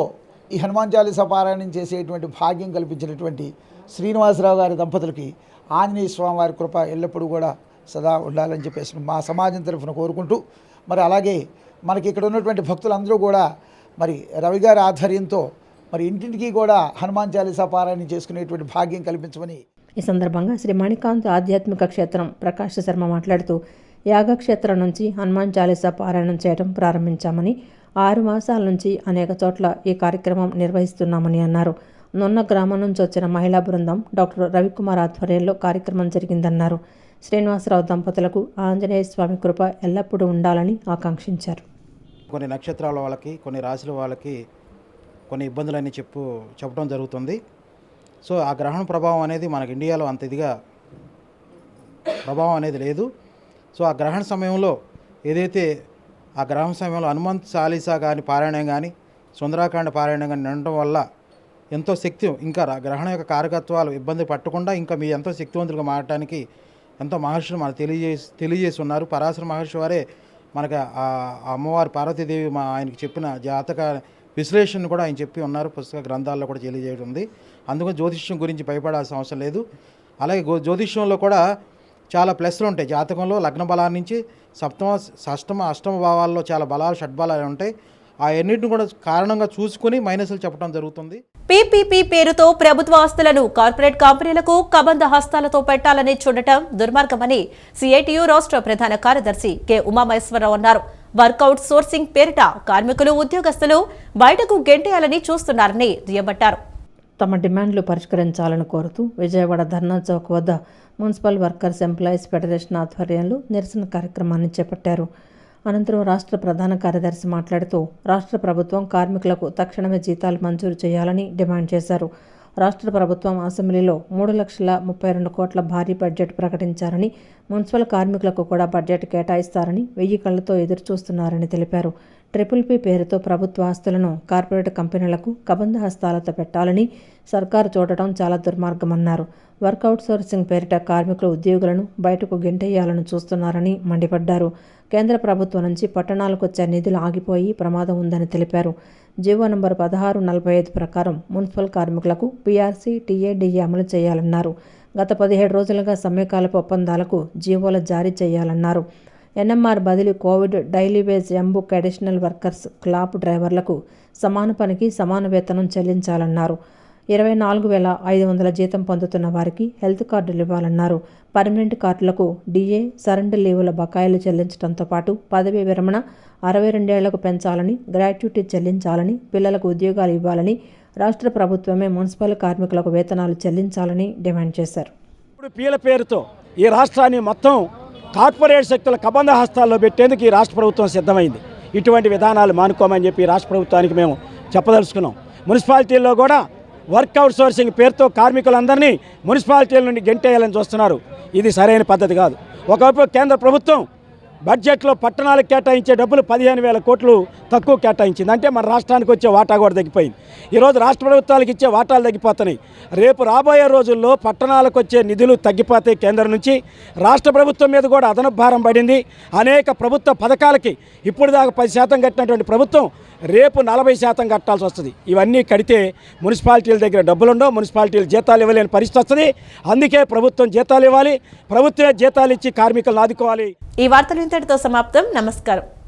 ఈ హనుమాన్ చాలీసా పారాయణం చేసేటువంటి భాగ్యం కల్పించినటువంటి శ్రీనివాసరావు గారి దంపతులకి ఆంజనేయ స్వామి వారి కృప ఎల్లప్పుడూ కూడా సదా ఉండాలని చెప్పేసి మా సమాజం తరఫున కోరుకుంటూ మరి అలాగే మనకి ఇక్కడ ఉన్నటువంటి భక్తులందరూ కూడా మరి రవి గారి ఆధ్వర్యంతో మరి ఇంటింటికి కూడా హనుమాన్ చాలీసా పారాయణం చేసుకునేటువంటి భాగ్యం కల్పించమని. ఈ సందర్భంగా శ్రీ మణికాంత్ ఆధ్యాత్మిక క్షేత్రం ప్రకాష్ శర్మ మాట్లాడుతూ యాగక్షేత్రం నుంచి హనుమాన్ చాలీసా పారాయణం చేయడం ప్రారంభించామని, 6 మాసాల నుంచి అనేక చోట్ల ఈ కార్యక్రమం నిర్వహిస్తున్నామని అన్నారు. నున్న గ్రామం నుంచి వచ్చిన మహిళా బృందం డాక్టర్ రవికుమార్ ఆధ్వర్యంలో కార్యక్రమం జరిగిందన్నారు. శ్రీనివాసరావు దంపతులకు ఆంజనేయ స్వామి కృప ఎల్లప్పుడూ ఉండాలని ఆకాంక్షించారు. కొన్ని నక్షత్రాల వాళ్ళకి, కొన్ని రాశుల వాళ్ళకి కొన్ని ఇబ్బందులన్నీ చెప్పడం జరుగుతుంది. సో ఆ గ్రహణ ప్రభావం అనేది మనకి ఇండియాలో అంత ఇదిగా ప్రభావం అనేది లేదు. సో ఆ గ్రహణ సమయంలో ఏదైతే ఆ గ్రహణ సమయంలో హనుమాన్ చాలీసా కానీ పారాయణం కానీ, సుందరాకాండ పారాయణం కానీ ఉండటం వల్ల ఎంతో శక్తి, ఇంకా గ్రహణ యొక్క కారకత్వాలు ఇబ్బంది పట్టకుండా ఇంకా మీ ఎంతో శక్తివంతులుగా మారడానికి ఎంతో మహర్షులు మనకు తెలియజేసి ఉన్నారు. పరాశర మహర్షి వారే మనకు ఆ అమ్మవారి పార్వతీదేవి ఆయనకి చెప్పిన జాతక విశ్లేషణ కూడా ఆయన చెప్పి ఉన్నారు. పుస్తక గ్రంథాల్లో కూడా తెలియజేయడం ఉంది. అందుకని జ్యోతిష్యం గురించి భయపడాల్సిన అవసరం లేదు. అలాగే జ్యోతిష్యంలో కూడా చాలా ప్లస్లు ఉంటాయి. జాతకంలో లగ్న బలాల నుంచి సప్తమ, షష్టమ, అష్టమ భావాల్లో చాలా బలాలు, షడ్బలాలు ఉంటాయి. ఆ అన్నింటిని కూడా కారణంగా చూసుకుని మైనస్లు చెప్పడం జరుగుతుంది. పీపీపీ పేరుతో ప్రభుత్వ ఆస్తులను కార్పొరేట్ కంపెనీలకు కబంధ హస్తాలతో పెట్టాలని చూడటం దుర్మార్గమని సిఐటియు రాష్ట్ర ప్రధాన కార్యదర్శి కె ఉమామహేశ్వరరావు అన్నారు. వర్కౌట్ సోర్సింగ్ పేరిట కార్మికులు, ఉద్యోగస్తులు బయటకు గెంటేయాలని చూస్తున్నారని దుయ్యబట్టారు. తమ డిమాండ్లు పరిష్కరించాలని కోరుతూ విజయవాడ ధర్నా చౌక్ వద్ద మున్సిపల్ వర్కర్స్ ఎంప్లాయీస్ ఫెడరేషన్ ఆధ్వర్యంలో నిరసన కార్యక్రమాన్ని చేపట్టారు. అనంతరం రాష్ట్ర ప్రధాన కార్యదర్శి మాట్లాడుతూ రాష్ట్ర ప్రభుత్వం కార్మికులకు తక్షణమే జీతాలు మంజూరు చేయాలని డిమాండ్ చేశారు. రాష్ట్ర ప్రభుత్వం అసెంబ్లీలో 3,32 కోట్ల భారీ బడ్జెట్ ప్రకటించారని, మున్సిపల్ కార్మికులకు కూడా బడ్జెట్ కేటాయిస్తారని 1000 కళ్లతో ఎదురుచూస్తున్నారని తెలిపారు. ట్రిపుల్-పీ పేరుతో ప్రభుత్వ ఆస్తులను కార్పొరేట్ కంపెనీలకు కబంధ హస్తాలతో పెట్టాలని సర్కారు చూడటం చాలా దుర్మార్గమన్నారు. వర్కౌట్ సోర్సింగ్ పేరిట కార్మికుల ఉద్యోగులను బయటకు గెంటేయాలని చూస్తున్నారని మండిపడ్డారు. కేంద్ర ప్రభుత్వం నుంచి పట్టణాలకు వచ్చే నిధులు ఆగిపోయి ప్రమాదం ఉందని తెలిపారు. జీవో నంబర్ 1645 ప్రకారం మున్సిపల్ కార్మికులకు పీఆర్సీ, టీఏడీఏ అమలు చేయాలన్నారు. గత 17 రోజులుగా సమ్మెకాలపు ఒప్పందాలకు జీవోలు జారీ చేయాలన్నారు. ఎన్ఎంఆర్ బదిలీ, Covid, daily wage, M-book, additional workers, clap డ్రైవర్లకు సమాన పనికి సమాన వేతనం చెల్లించాలన్నారు. 24,500 జీతం పొందుతున్న వారికి హెల్త్ కార్డులు ఇవ్వాలన్నారు. పర్మనెంట్ కార్డులకు డిఏ, సరెండర్ లీవుల బకాయిలు చెల్లించడంతో పాటు పదవీ విరమణ 62 ఏళ్లకు పెంచాలని, గ్రాట్యుటీ చెల్లించాలని, పిల్లలకు ఉద్యోగాలు ఇవ్వాలని, రాష్ట్ర ప్రభుత్వమే మున్సిపల్ కార్మికులకు వేతనాలు చెల్లించాలని డిమాండ్ చేశారు. ఇప్పుడు పీల పేరుతో ఈ రాష్ట్రాన్ని మొత్తం కార్పొరేట్ శక్తుల కబంధ హస్తాల్లో పెట్టేందుకు ఈ రాష్ట్ర ప్రభుత్వం సిద్ధమైంది. ఇటువంటి విధానాలు మానుకోమని చెప్పి రాష్ట్ర ప్రభుత్వానికి మేము చెప్పదలుచుకున్నాం. మున్సిపాలిటీల్లో కూడా వర్కౌట్ సోర్సింగ్ పేరుతో కార్మికులందరినీ మున్సిపాలిటీల నుండి గెంటేయాలని చూస్తున్నారు. ఇది సరైన పద్ధతి కాదు. ఒకవైపు కేంద్ర ప్రభుత్వం బడ్జెట్లో పట్టణాలకు కేటాయించే డబ్బులు 15,000 కోట్లు తక్కువ కేటాయించింది. అంటే మన రాష్ట్రానికి వచ్చే వాటా కూడా తగ్గిపోయింది. ఈరోజు రాష్ట్ర ప్రభుత్వాలకు ఇచ్చే వాటాలు తగ్గిపోతున్నాయి. రేపు రాబోయే రోజుల్లో పట్టణాలకు వచ్చే నిధులు తగ్గిపోతాయి. కేంద్రం నుంచి రాష్ట్ర ప్రభుత్వం మీద కూడా అదనపు భారం పడింది. అనేక ప్రభుత్వ పథకాలకి ఇప్పుడు దాకా 10% కట్టినటువంటి ప్రభుత్వం రేపు 40% కట్టాల్సి వస్తుంది. ఇవన్నీ కడితే మున్సిపాలిటీల దగ్గర డబ్బులు ఉండవు, మున్సిపాలిటీలు జీతాలు ఇవ్వలేని పరిస్థితి వస్తుంది. అందుకే ప్రభుత్వం జీతాలు ఇవ్వాలి, ప్రభుత్వమే జీతాలు ఇచ్చి కార్మికులను ఆదుకోవాలి. ఈ వార్తలు ఇంతటితో సమాప్తం. నమస్కారం.